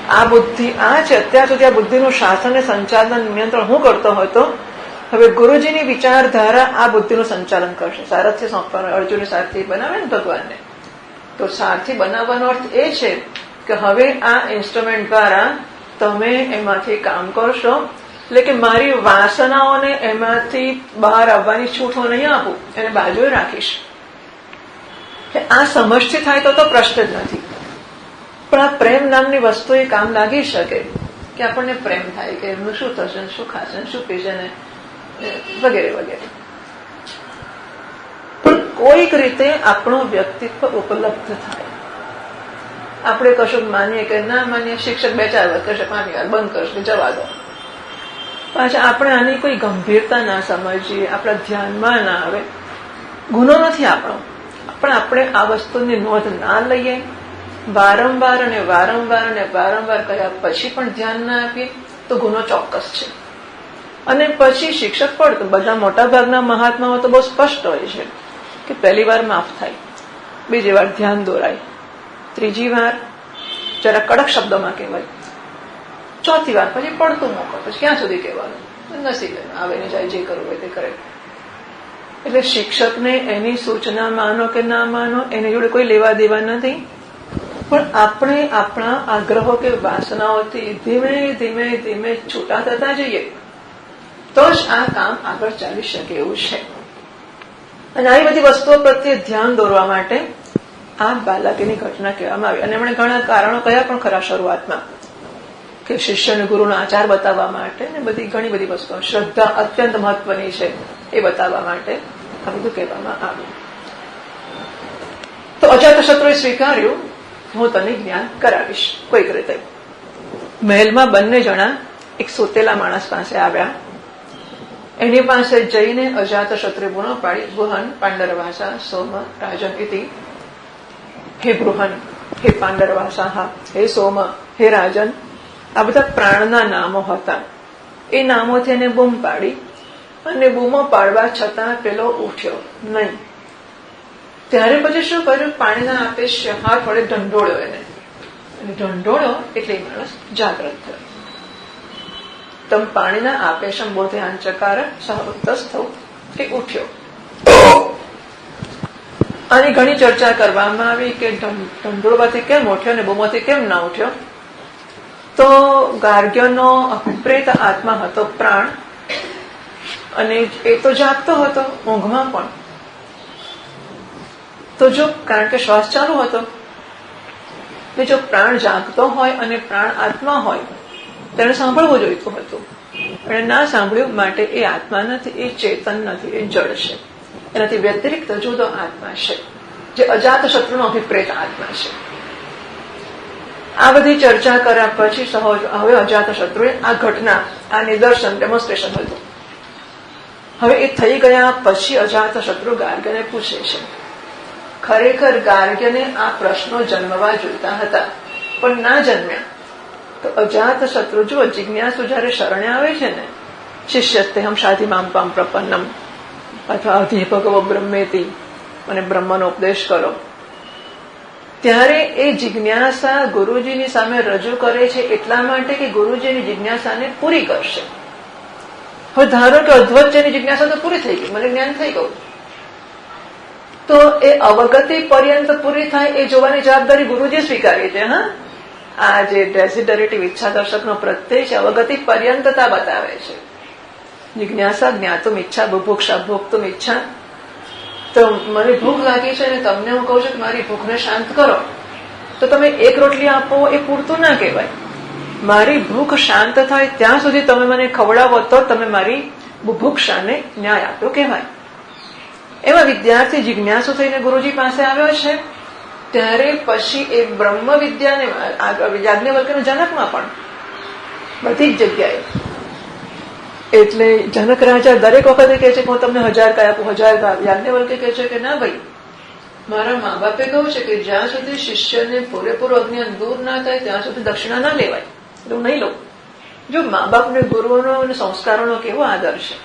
આ બુદ્ધિ આ છે. અત્યાર સુધી આ બુદ્ધિનું શાસન અને સંચાલન નિયંત્રણ હું કરતો હતો, હવે ગુરુજીની વિચારધારા આ બુદ્ધિનું સંચાલન કરશે. સારથ્ય સોંપવાનો, અર્જુન સારથી બનાવે ને ભગવાનને, તો સારથી બનાવવાનો અર્થ એ છે કે હવે આ ઇન્સ્ટ્રુમેન્ટ દ્વારા તમે એમાંથી કામ કરશો. એટલે કે મારી વાસનાઓને એમાંથી બહાર આવવાની છૂટ હું નહીં આપું, એને બાજુએ રાખીશ. આ સમજથી થાય તો પ્રશ્ન જ નથી. પણ આ પ્રેમ નામની વસ્તુ એ કામ લાગી શકે કે આપણને પ્રેમ થાય કે એમનું શું થશે, શું ખાશે, શું પીશે ને વગેરે વગેરે. પણ કોઈક રીતે આપણું વ્યક્તિત્વ ઉપલબ્ધ થાય. આપણે કશું માનીએ કે ના માનીએ, શિક્ષક 2-4 વાર કરશે, 5 વાર બંધ કરશે, જવા દો. પાછા આપણે આની કોઈ ગંભીરતા ના સમજીએ, આપણા ધ્યાનમાં ના આવે. ગુનો નથી આપણો, પણ આપણે આ વસ્તુની નોંધ ના લઈએ, વારંવાર અને વારંવાર અને વારંવાર કર્યા પછી પણ ધ્યાન ના આપીએ તો ગુનો ચોક્કસ છે. અને પછી શિક્ષક પડતો, બધા મોટા ભાગના મહાત્માઓ તો બહુ સ્પષ્ટ હોય છે કે પહેલી વાર માફ થાય, બીજી વાર ધ્યાન દોરાય, ત્રીજી વાર જરા કડક શબ્દોમાં કહેવાય, ચોથી વાર પછી પડતું મોકો. પછી ક્યાં સુધી કહેવાનું? નસીબ આવે ને જાય, જે કરવું હોય તે કરે. એટલે શિક્ષકને એની સૂચના માનો કે ના માનો એની જોડે કોઈ લેવા દેવા નથી. પણ આપણે આપણા આગ્રહો કે વાસનાઓથી ધીમે ધીમે ધીમે છૂટા થતા જઈએ તો જ આ કામ આગળ ચાલી શકે એવું છે. અને આવી બધી વસ્તુઓ પ્રત્યે ધ્યાન દોરવા માટે આ બાલાકીની ઘટના કહેવામાં આવી. અને એમણે ઘણા કારણો કયા પણ ખરા શરૂઆતમાં, કે શિષ્યને ગુરુનો આચાર બતાવવા માટે ને બધી ઘણી બધી વસ્તુઓ, શ્રદ્ધા અત્યંત મહત્વની છે એ બતાવવા માટે આ બધું કહેવામાં આવ્યું. તો અજાતશત્રુએ સ્વીકાર્યું, હું તને જ્ઞાન કરાવીશ કોઈક રીતે. મહેલમાં બંને જણા એક સૂતેલા માણસ પાસે આવ્યા. એની પાસે જઈને અજાતશત્રુએ બૂણો પાડી, બૃહન પાંડરવાસા સોમ રાજન ઇતિ. હે બૃહન, હે પાંડરવાસા, હા હે સોમ, હે રાજન. આ બધા પ્રાણના નામો હતા. એ નામોથી એને બૂમ પાડી, અને બૂમો પાડવા છતાં પેલો ઉઠ્યો નહીં. ત્યારે પછી શું કર્યું? પાણીના આપે હાથ વડે ઢંઢોળ્યો એને, અને ઢંઢોળ્યો એટલે એ માણસ જાગ્રત થયો. તમ પાણીના આપે સંબોધે આંચકાર સહઉત્તસ્થ કે ઉઠ્યો. આની ઘણી ચર્ચા કરવામાં આવી કે ઢંઢોળવાથી કેમ ઉઠ્યો ને બૂમોથી કેમ ના ઉઠ્યો. તો ગાર્ગ્યનો અપ્રેત આત્મા હતો, પ્રાણ, અને એ તો જાગતો હતો ઊંઘમાં પણ. તો જો કારણ કે શ્વાસ ચાલુ હતો, એટલે જો પ્રાણ જાગતો હોય અને પ્રાણ આત્મા હોય તેને સાંભળવું જોઈતું હતું. એણે ના સાંભળ્યું, માટે એ આત્મા નથી, એ ચેતન નથી, એ જડ છે. એનાથી વ્યતિરિક્ત જુદો આત્મા છે, જે અજાતશત્રુનો અભિપ્રેત આત્મા છે. આ બધી ચર્ચા કર્યા પછી હવે અજાતશત્રુએ આ ઘટના, આ નિદર્શન, ડેમોન્સ્ટ્રેશન હતું. હવે એ થઈ ગયા પછી અજાતશત્રુ ગાર્ગ્યને પૂછે છે. ખરેખર ગાર્ગ્યને આ પ્રશ્નો જન્મવા જોઈતા હતા, પણ ના જન્મ્યા. તો અજાતશત્રુ જુઓ, જિજ્ઞાસુ જયારે શરણે આવે છે ને, શિષ્યસ્તેહમ શાધિ મામ પામ પ્રપન્નમ, અથવા અધિભગવો બ્રહ્મેતિ, અને બ્રહ્મનો ઉપદેશ કરો, ત્યારે એ જિજ્ઞાસા ગુરુજીની સામે રજૂ કરે છે એટલા માટે કે ગુરુજીની જિજ્ઞાસાને પૂરી કરશે. હવે ધારો કે અધ્વચ્ચની જિજ્ઞાસા તો પૂરી થઈ ગઈ, મને જ્ઞાન થઈ ગયું, તો એ અવગતિ પર્યંત પૂરી થાય એ જોવાની જવાબદારી ગુરુજી સ્વીકારી છે. હા, આ જે ડેસિડરેટિવ ઈચ્છા દર્શકનો પ્રત્યય છે, અવગતિ પર્યંતતા બતાવે છે. જિજ્ઞાસા જ્ઞાતુમ ઈચ્છા બુભુક્ષા ભોક્તુમ ઈચ્છા. તો મને ભૂખ લાગી છે અને તમને હું કહું છું કે મારી ભૂખને શાંત કરો, તો તમે એક રોટલી આપો એ પૂરતું ના કહેવાય. મારી ભૂખ શાંત થાય ત્યાં સુધી તમે મને ખવડાવો તો તમે મારી બુભુક્ષાને ન્યાય આપ્યો કહેવાય. એવા વિદ્યાર્થી જિજ્ઞાસુ થઈને ગુરુજી પાસે આવ્યો છે. ત્યારે પછી એ બ્રહ્મ વિદ્યાને યાજ્ઞવલ્ક્યના જનકમાં પણ બધી જ જગ્યાએ, એટલે જનક રાજા દરેક વખતે કહે છે કે હું તમને 1000 કાય આપું, 1000 કાય. યાજ્ઞવલ્ક્ય કહે છે કે ના ભાઈ, મારા મા બાપે કહ્યું છે કે જ્યાં સુધી શિષ્યને પૂરેપૂરું અજ્ઞાન દૂર ના થાય ત્યાં સુધી દક્ષિણા ના લેવાય, એટલે હું નહીં લઉં. જો મા બાપને ગુરુઓનો અને સંસ્કારોનો કેવો આદર છે,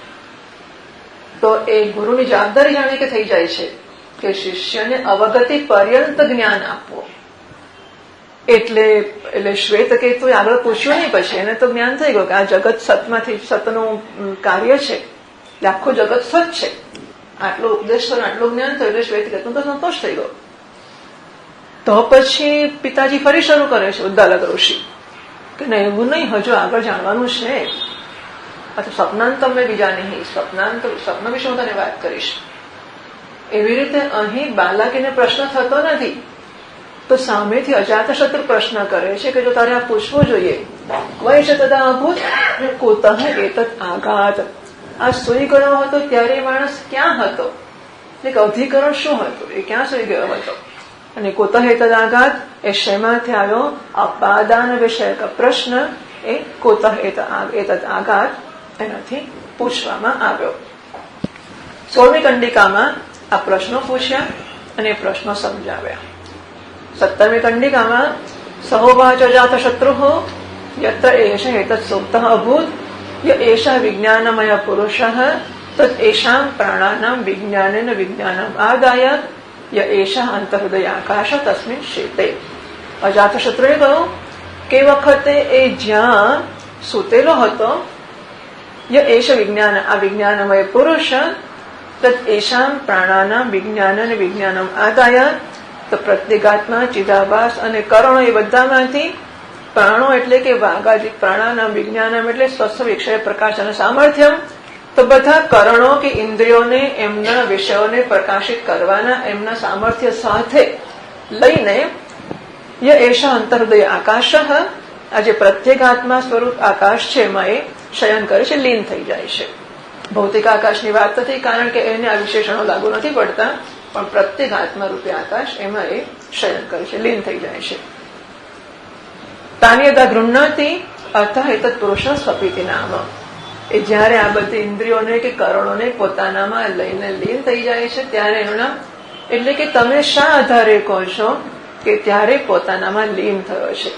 તો એ ગુરુની જવાબદારી જાણે કે થઈ જાય છે કે શિષ્યને અવગતિ પર્યંત જ્ઞાન આપવું. એટલે શ્વેતકેતુએ આગળ પૂછ્યું નહીં, પછી એને તો જ્ઞાન થઈ ગયું કે આ જગત સતમાંથી સતનું કાર્ય છે, આખું જગત સત છે. આટલો ઉપદેશ થયો, આટલું જ્ઞાન થયું એટલે શ્વેતકેતુ તો સંતોષ થઈ ગયો. તો પછી પિતાજી ફરી શરૂ કરે છે, ઉદ્દાલક ઋષિ, કે નહીં એવું નહીં, હજુ આગળ જાણવાનું છે. અથવા સ્વપ્નાંત તમે બીજા નહીં, સ્વપ્ન વિશે હું તને વાત કરીશ. એવી રીતે અહીં બાલકીને પ્રશ્ન થતો નથી, તો સામેથી અજાતશત્રુ પ્રશ્ન કરે છે કે જો તારે આ પૂછવું જોઈએ, વૈશ તદા અભૂત કુતઃ એતત આઘાત. આ સુઈ ગયો હતો ત્યારે માણસ ક્યાં હતો, એક અધિકરણ શું હતું, એ ક્યાં સુઈ ગયો હતો, અને કુતઃ એતદ આઘાત એ શેમાંથી આવ્યો, અપાદાન વિષયક પ્રશ્ન એ કુતઃ એતદ આઘાત એનાથી પૂછવામાં આવ્યો. 16મી કંડિકામાં આ પ્રશ્નો પૂછ્યા અને પ્રશ્નો સમજાવ્યા. 17મી કંડિકામાં સહોવાચ અજાતશત્રુઃ યત્ર એષ એતત્ સુપ્તઃ અભૂત ય એષः વિજ્ઞાનમય પુરુષઃ તદ એષાં પ્રાણાનાં વિજ્ઞાનેન વિજ્ઞાનમ આદાય ય એષः અંતર્હૃદયાકાશ તસ્મિન શેતે. અજાતશત્રુએ કહ્યું કે વખતે એ જ્યાં સૂતેલો હતો, ય એષ વિજ્ઞાન, આ વિજ્ઞાનમય પુરુષ, તદ એષાં પ્રાણાનાં વિજ્ઞાનન વિજ્ઞાનમ આદાય, તો પ્રત્યેગાત્મા ચિદાભાસ અને કરણો એ બધામાંથી પ્રાણો એટલે કે વાઘાદિક પ્રાણાનામ વિજ્ઞાનમ એટલે સ્વસ્થ વિક્ષય પ્રકાશ અને સામર્થ્યમ, તો બધા કરણો કે ઇન્દ્રિયોને એમના વિષયોને પ્રકાશિત કરવાના એમના સામર્થ્ય સાથે લઈને ય એષા અંતર્હૃદય આકાશ, આ જે પ્રત્યેગાત્મા સ્વરૂપ આકાશ છે એમાં એ શયન કરે છે, લીન થઈ જાય છે. ભૌતિક આકાશની વાત નથી, કારણ કે એને આ વિશેષણો લાગુ નથી પડતા, પણ પ્રત્યેક આત્મા રૂપે આકાશ એમાં એ શયન કરે છે, લીન થઈ જાય છે. તાન્યદા ગૃહ્ણાતિ અર્થ એતત્ પુરુષ સ્વપીતિ નામ. એ જયારે આ બધી ઇન્દ્રિયોને કે કરણોને પોતાનામાં લઈને લીન થઈ જાય છે ત્યારે એનું નામ, એટલે કે તમે શા આધારે કહો છો કે ત્યારે પોતાનામાં લીન થયો છે.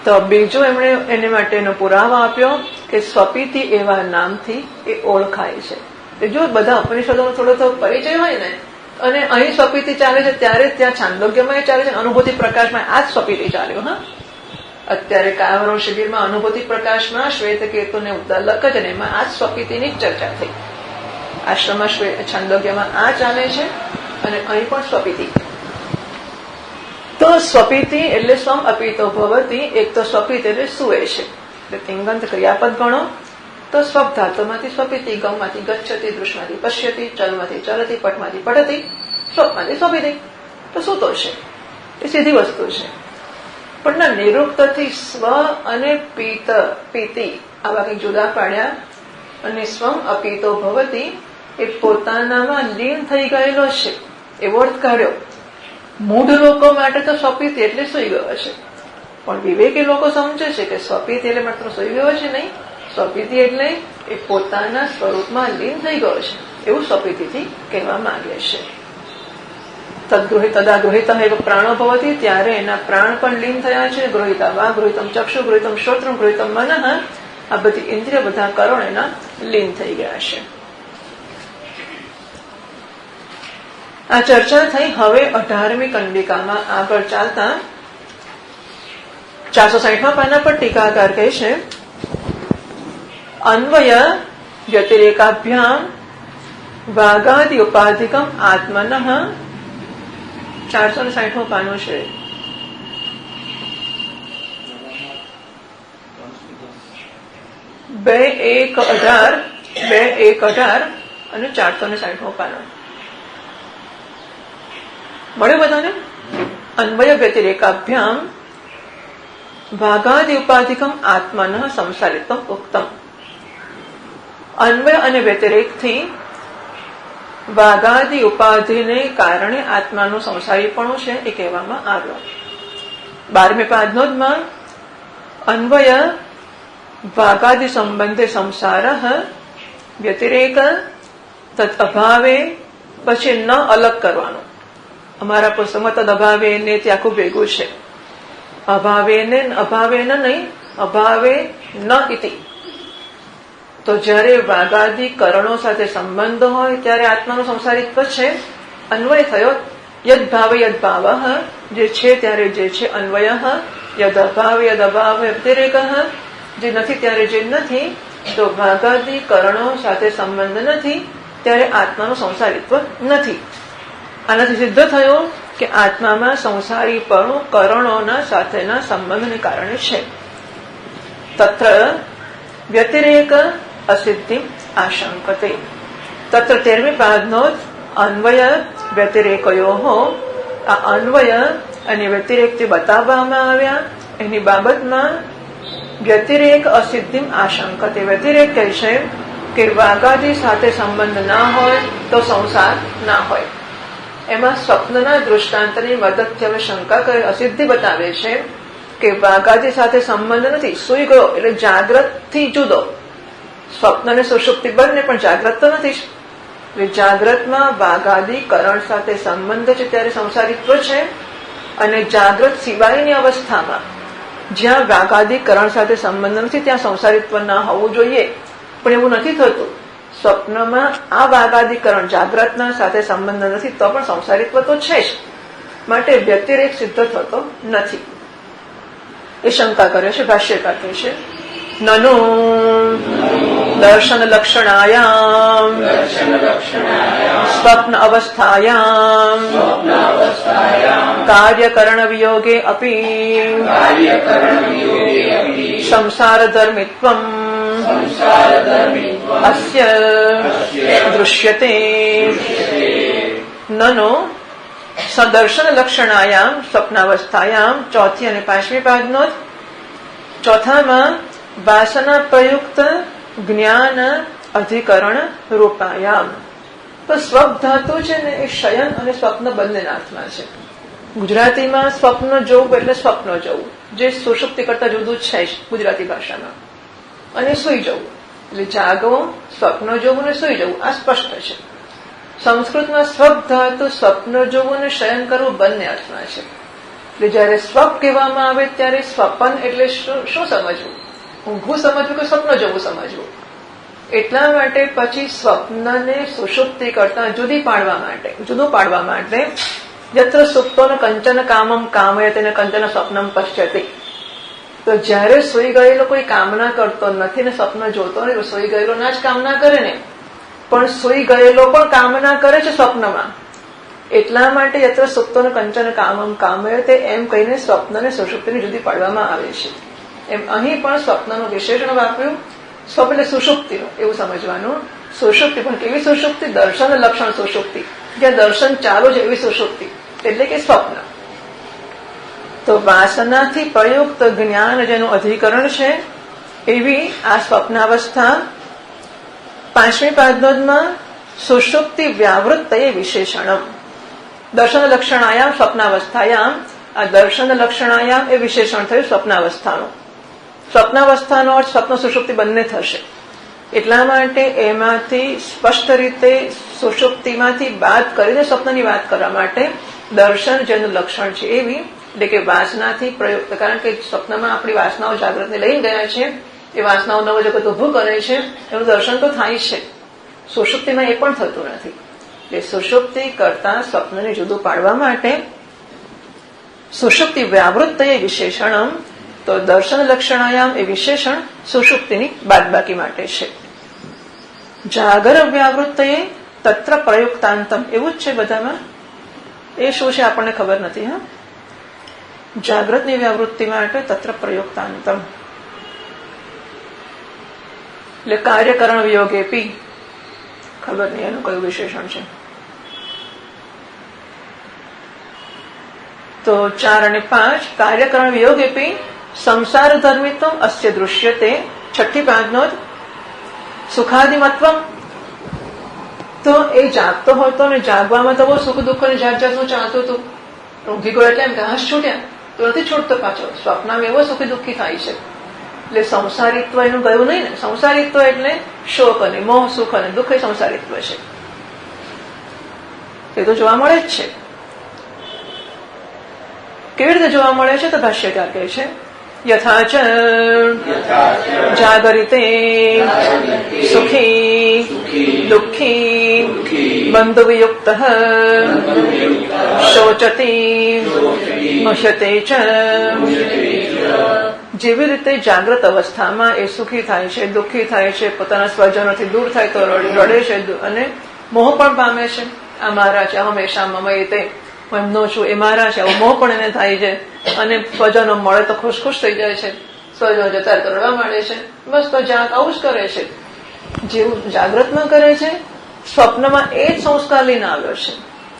તો બીજો એમણે એને માટેનો પુરાવો આપ્યો કે સ્વપીતિ એવા નામથી એ ઓળખાય છે. જો બધા ઉપનિષદોનો થોડો પરિચય હોય ને, અને અહીં સ્વપીતિ ચાલે છે ત્યારે ત્યાં છાંદોગ્યમાં ચાલે છે, અનુભૂતિ પ્રકાશમાં આ જ સ્વપીતિ ચાલ્યો. હા, અત્યારે કાયવરો શિબિરમાં અનુભૂતિ પ્રકાશમાં શ્વેતકેતુને ઉદ્દાલક જ, અને એમાં આ જ સ્વપીતિની જ ચર્ચા થઈ. આશ્રમમાં છાંદોગ્યમાં આ ચાલે છે અને અહીં પણ સ્વપીતિ. તો સ્વપીતિ એટલે સ્વમ અપીતો ભવતી. એક તો સ્વપીત એટલે સુએ છે, એટલે તિંગંત ક્રિયાપદ ગણો તો સ્વપ ધાતુમાંથી સ્વપીતિ, ગમમાંથી ગચ્છતિ, દૃશ્યમાંથી પશ્યતિ, ચલમાંથી ચલતી, પટમાંથી પઠતી, સ્વપમાંથી સ્વપીતિ. તો સૂતો છે, એ સીધી વસ્તુ છે. પણ ના નિરુક્તથી સ્વ અને પીતિ આવા કંઈક જુદા પાડ્યા, અને સ્વમ અપીતો ભવતી એ પોતાનામાં લીન થઈ ગયેલો છે એવો અર્થ કાઢ્યો. મૂઢ લોકો માટે તો સ્વપીતિ એટલે સુઈ ગયો છે, પણ વિવેકી લોકો સમજે છે કે સ્વપીતિ એટલે માત્ર સુઈ ગયો છે નહીં, સ્વપીતિ એટલે એ પોતાના સ્વરૂપમાં લીન થઈ ગયો છે એવું સ્વપીતિથી કહેવા માંગે છે. તદગૃહિત તદા ગૃહિત પ્રાણો ભવતી, ત્યારે એના પ્રાણ પણ લીન થયા છે. ગૃહિતા વા ગૃહિતમ ચક્ષુ ગૃહિતમ શ્રોત્રમ ગૃહિતમ મનઃ, આ બધી ઇન્દ્રિય બધા કરણ એના લીન થઈ ગયા છે. આ ચર્ચા થઈ. હવે 18મી કંડિકામાં આગળ ચાલતા 460મા પાના પર ટીકાકાર કહે છે, અન્વય વ્યતિરેકાભ્યામ વાગાદિ ઉપાધિકમ આત્મનઃ. 460મું પાનું છે. બે 1:18 2:1:18 અને 460 પાનો. મળ્યું બધાને? અન્વય વ્યતિરેકાભ્યામ ભાગાદિ ઉપાધિકમ આત્મન સંસારિત્વમ ઉક્તમ. અન્વય અને વ્યતિરેકથી વાઘાદિ ઉપાધિને કારણે આત્માનું સંસારીપણું છે એ કહેવામાં આવ્યું. 12મી પાદનોદમાં અન્વય વાઘાદિ સંબંધે સંસાર વ્યતિરેક તદ અભાવે, પછી ન અલગ કરવાનું. અમારા પુસ્તકમાં તદ અભાવે ને તે આખું ભેગું છે. અભાવે ને અભાવે ન નહીં, અભાવે ન ઇતિ. તો જયારે વાઘાદિ કરણો સાથે સંબંધ હોય ત્યારે આત્માનું સંસારિત્વ છે. અન્વય થયો યદ ભાવે યદ ભાવ, જે છે ત્યારે જે છે અન્વય, યદ અભાવ યદ અભાવ વ્યતિરેક, જે નથી ત્યારે જે નથી. તો વાઘાદિ કરણો સાથે સંબંધ નથી ત્યારે આત્માનું સંસારિત્વ નથી. આનાથી સિદ્ધ થયો કે આત્મામાં સંસારીપણું કરણોના સાથેના સંબંધને કારણે છે. તત્ર વ્યતિરેક અસિદ્ધિ આશંકતે. તત્ર 13મી પાદનો અન્વય વ્યતિરેકયો, આ અન્વય અને વ્યતિરેક જે બતાવવામાં આવ્યા એની બાબતમાં વ્યતિરેક અસિદ્ધિ આશંકતે. વ્યતિરેક કહે છે કે વાઘાદિ સાથે સંબંધ ના હોય તો સંસાર ના હોય. એમાં સ્વપ્નના દૃષ્ટાંતની મદદથી હવે શંકા કરે, અસિદ્ધિ બતાવે છે કે વાઘાદિ સાથે સંબંધ નથી. સૂઈ ગયો એટલે જાગ્રત થી જુદો. સ્વપ્ન અને સુષુપ્તિ બંને, પણ જાગ્રત તો નથી. જાગ્રતમાં વાઘાદિ કરણ સાથે સંબંધ છે ત્યારે સંસારિત્વ છે, અને જાગ્રત સિવાયની અવસ્થામાં જ્યાં વાઘાદિ કરણ સાથે સંબંધ નથી ત્યાં સંસારિત્વ ના હોવું જોઈએ. પણ એવું નથી થતું. સ્વપ્નમાં આ વાઘાદિકરણ જાગ્રતના સાથે સંબંધ નથી તો પણ સંસારિત્વ તો છે જ, માટે વ્યતિરેક સિદ્ધ થતો નથી. એ શંકા કરે છે. ભાષ્યકાર કહે છે નનુ દર્શન લક્ષણાયામ સ્વપ્ન અવસ્થાયામ કાર્યકરણ વિયોગે અપી સંસાર ધર્મિત્વમ અસ્ય દૃશ્યતે. નનો સદર્શન લક્ષણાયામ સ્વપ્નાવસ્થાયામ, 4થી અને 5મી પાદનો. ચોથામાં વાસના પ્રયુક્ત જ્ઞાન અધિકરણ રૂપાયામ. તો સ્વપ્ન ધાતુ છે ને એ શયન અને સ્વપ્ન બંનેના અર્થમાં છે. ગુજરાતીમાં સ્વપ્ન જોવું એટલે સ્વપ્ન જોવું, જે સુષુપ્તિ કરતા જુદું છે જ ગુજરાતી ભાષામાં. અને સુઈ જવું એટલે જાગવું, સ્વપ્ન જોવું ને સુઈ જવું, આ સ્પષ્ટ છે. સંસ્કૃતમાં સ્વપ્ન ધાતુ સ્વપ્ન જોવું અને શયન કરવું બંને અર્થમાં છે. એટલે જયારે સ્વપ્ન કહેવામાં આવે ત્યારે સ્વપન એટલે શું સમજવું? ઊંઘવું સમજવું કે સ્વપ્ન જોવું સમજવું? એટલા માટે પછી સ્વપ્નને સુષુપ્તિ કરતા જુદું પાડવા માટે યત્ર સુપ્તોને કંચન કામમ કામય તેને કંચન સ્વપ્નમ પશ્યતિ. તો જયારે સુઈ ગયેલો કોઈ કામના કરતો નથી ને સ્વપ્ન જોતો ને, સુઈ ગયેલો ના જ કામના કરે ને, પણ સુઈ ગયેલો પણ કામના કરે છે સ્વપ્નમાં. એટલા માટે યત્ર સુપ્તોને કંચન કામમ કામય તે એમ કહીને સ્વપ્નને સુષુપ્તિને જુદી પાડવામાં આવે છે. એમ અહીં પણ સ્વપ્નનું વિશેષણ વાપર્યું. સ્વપ્ન એટલે સુષુપ્તિનું એવું સમજવાનું. સુષુપ્તિ પણ કેવી સુષુપ્તિ? દર્શન લક્ષણ સુષુપ્તિ, જ્યાં દર્શન ચાલુ છે એવી સુષુપ્તિ, એટલે કે સ્વપ્ન. તો વાસનાથી પ્રયુક્ત જ્ઞાન જેનું અધિકરણ છે એવી આ સ્વપ્નાવસ્થા. 5મી પાદનોદમાં સુષુપ્તિ વ્યાવૃત્તયે વિશેષણમ. દર્શન લક્ષણાયામ સ્વપ્નાવસ્થાયામ, આ દર્શન લક્ષણાયામ એ વિશેષણ થયું સ્વપ્નાવસ્થાનું. સ્વપ્નાવસ્થાનો અર્થ સ્વપ્ન સુષુપ્તિ બંને થશે. એટલા માટે એમાંથી સ્પષ્ટ રીતે સુષુપ્તિમાંથી બાદ કરીને સ્વપ્નની વાત કરવા માટે દર્શન જેનું લક્ષણ છે એવી, એટલે કે વાસનાથી પ્રયુક્ત. કારણ કે સ્વપ્નમાં આપણી વાસનાઓ જાગ્રતને લઈને ગયા છે, એ વાસનાઓ નવ જગત ઉભું કરે છે, એનું દર્શન તો થાય છે. સુષુપ્તિમાં એ પણ થતું નથી. એટલે સુષુપ્તિ કરતા સ્વપ્નને જુદું પાડવા માટે સુષુપ્તિ વ્યાવૃત્તયે વિશેષણમ, તો દર્શન લક્ષણાયામ એ વિશેષણ સુષુપ્તિની બાદબાકી માટે છે. જાગર વ્યાવૃત્તયે તત્ર પ્રયુક્તાંતમ, એવું જ છે બધામાં. એ શું છે આપણને ખબર નથી. હા, જાગ્રતની વ્યાવૃત્તિ માટે તત્ર પ્રયુક્તાંતમ. એટલે કાર્યકરણ વિયોગે પી, ખબર નહીં એનું કયું વિશેષણ છે. તો 4 અને 5 કાર્યકરણ વિયોગે પી સંસાર ધર્મિત્વ અસ્ય દૃશ્યતે. 6 5 નો સુખાદિમત્વ. તો એ જાગતો હતો ને જાગવામાં તો બહુ સુખ દુઃખ અને જાત જાતનું ચાલતું હતું. ઊંઘી ગયો એટલે એમ કે હાશ છૂટ્યા, તો નથી છૂટતો પાછો. સ્વપ્નમાં એવો સુખી દુઃખી થાય છે. એટલે સંસારિત્વ એનું ગયું નહીં ને. સંસારિત્વ એટલે શોક અને મોહ, સુખ અને દુઃખ એ સંસારિત્વ છે. એ તો જોવા મળે જ છે. કેવી રીતે જોવા મળે છે? તો ભાષ્યકાર કહે છે યથાચ જાગરિતે સુખી દુઃખી બંધુવિયુક્ત શોચતી મશ્યતે ચ. જેવી રીતે જાગ્રત અવસ્થામાં એ સુખી થાય છે, દુઃખી થાય છે, પોતાના સ્વજનોથી દૂર થાય તો રડે છે અને મોહ પણ પામે છે. આ મારા છે, હંમેશા મમય તે, હું એમનો છું, એ મારા છે, આવો મોહ પણ એને થાય છે. અને સ્વજનો મળે તો ખુશ ખુશ થઈ જાય છે, સ્વજનો જતા રડવા માંડે છે. બસ તો જાગ આવું જ કરે છે. જેવું જાગ્રતમાં કરે છે, સ્વપ્નમાં એ જ સંસ્કાર લઈને આવ્યો છે.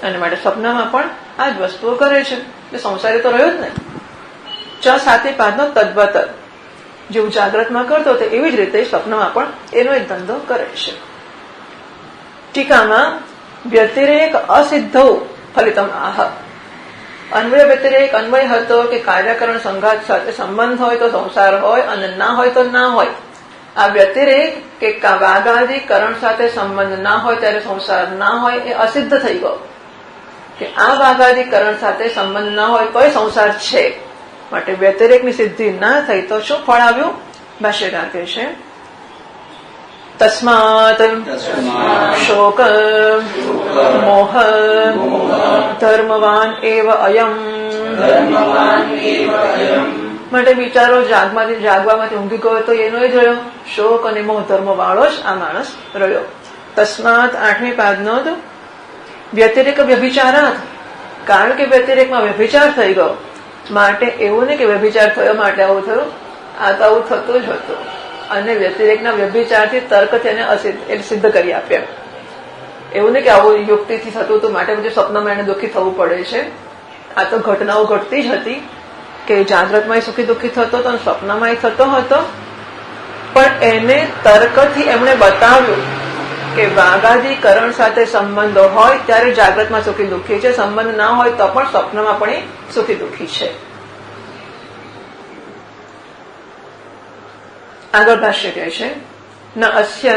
અને માટે સ્વપ્નમાં પણ આ જ વસ્તુઓ કરે છે. એટલે સંસારી તો રહ્યો જ ને. 6 7 5 નો તદ્વત જેવું જાગ્રતમાં કરતો હતો એવી જ રીતે સ્વપ્નમાં પણ એનો એક ધંધો કરે છે. ટીકામાં વ્યતિરેક અસિદ્ધૌ ફલિતમ આહ. અન્વય વ્યતિરેક અન્વય હતો કે કાર્યકરણ સંઘાત સાથે સંબંધ હોય તો સંસાર હોય અને ના હોય તો ના હોય. આ વ્યતિરેક કે વાગાદિકરણ સાથે સંબંધ ના હોય ત્યારે સંસાર ના હોય એ અસિદ્ધ થઈ ગયો. કે આ વાગાદિકરણ સાથે સંબંધ ના હોય તોય સંસાર છે. માટે વ્યતિરેકની સિદ્ધિ ના થઈ તો શું ફળ આવ્યું? ભાષ્યકાર કહે છે તસ્માત શોક મોહ ધર્મવાન એવ અયમ. માટે વિચારો જાગવામાંથી ઊંઘી ગયો તો એનો જ રહ્યો. શોક અને મોહ ધર્મ વાળો જ આ માણસ રહ્યો. તસ્માત 8મી પાદનો વ્યતિરેક વ્યભિચારાત. કારણ કે વ્યતિરેકમાં વ્યભિચાર થઈ ગયો માટે એવું નહીં કે વ્યભિચાર થયો માટે આવું થયું. આ તો આવું થતું જ હતું. અને વ્યતિરેકના વ્યભિચારથી તર્કથી એને સિદ્ધ કરી આપ્યા. એવું નહીં કે આવું યુક્તિથી થતું હતું માટે બધું સ્વપ્નમાં એને દુઃખી થવું પડે છે. આ તો ઘટનાઓ ઘટતી જ હતી કે જાગ્રતમાં સુખી દુઃખી થતો હતો અને સ્વપ્નમાં થતો હતો. પણ એને તર્કથી એમણે બતાવ્યું કે વાગાદિકરણ સાથે સંબંધો હોય ત્યારે જાગ્રતમાં સુખી દુઃખી છે, સંબંધ ના હોય તો પણ સ્વપ્નમાં પણ એ સુખી દુઃખી છે. આગળ ભાષ્ય કહે છે ન અસ્ય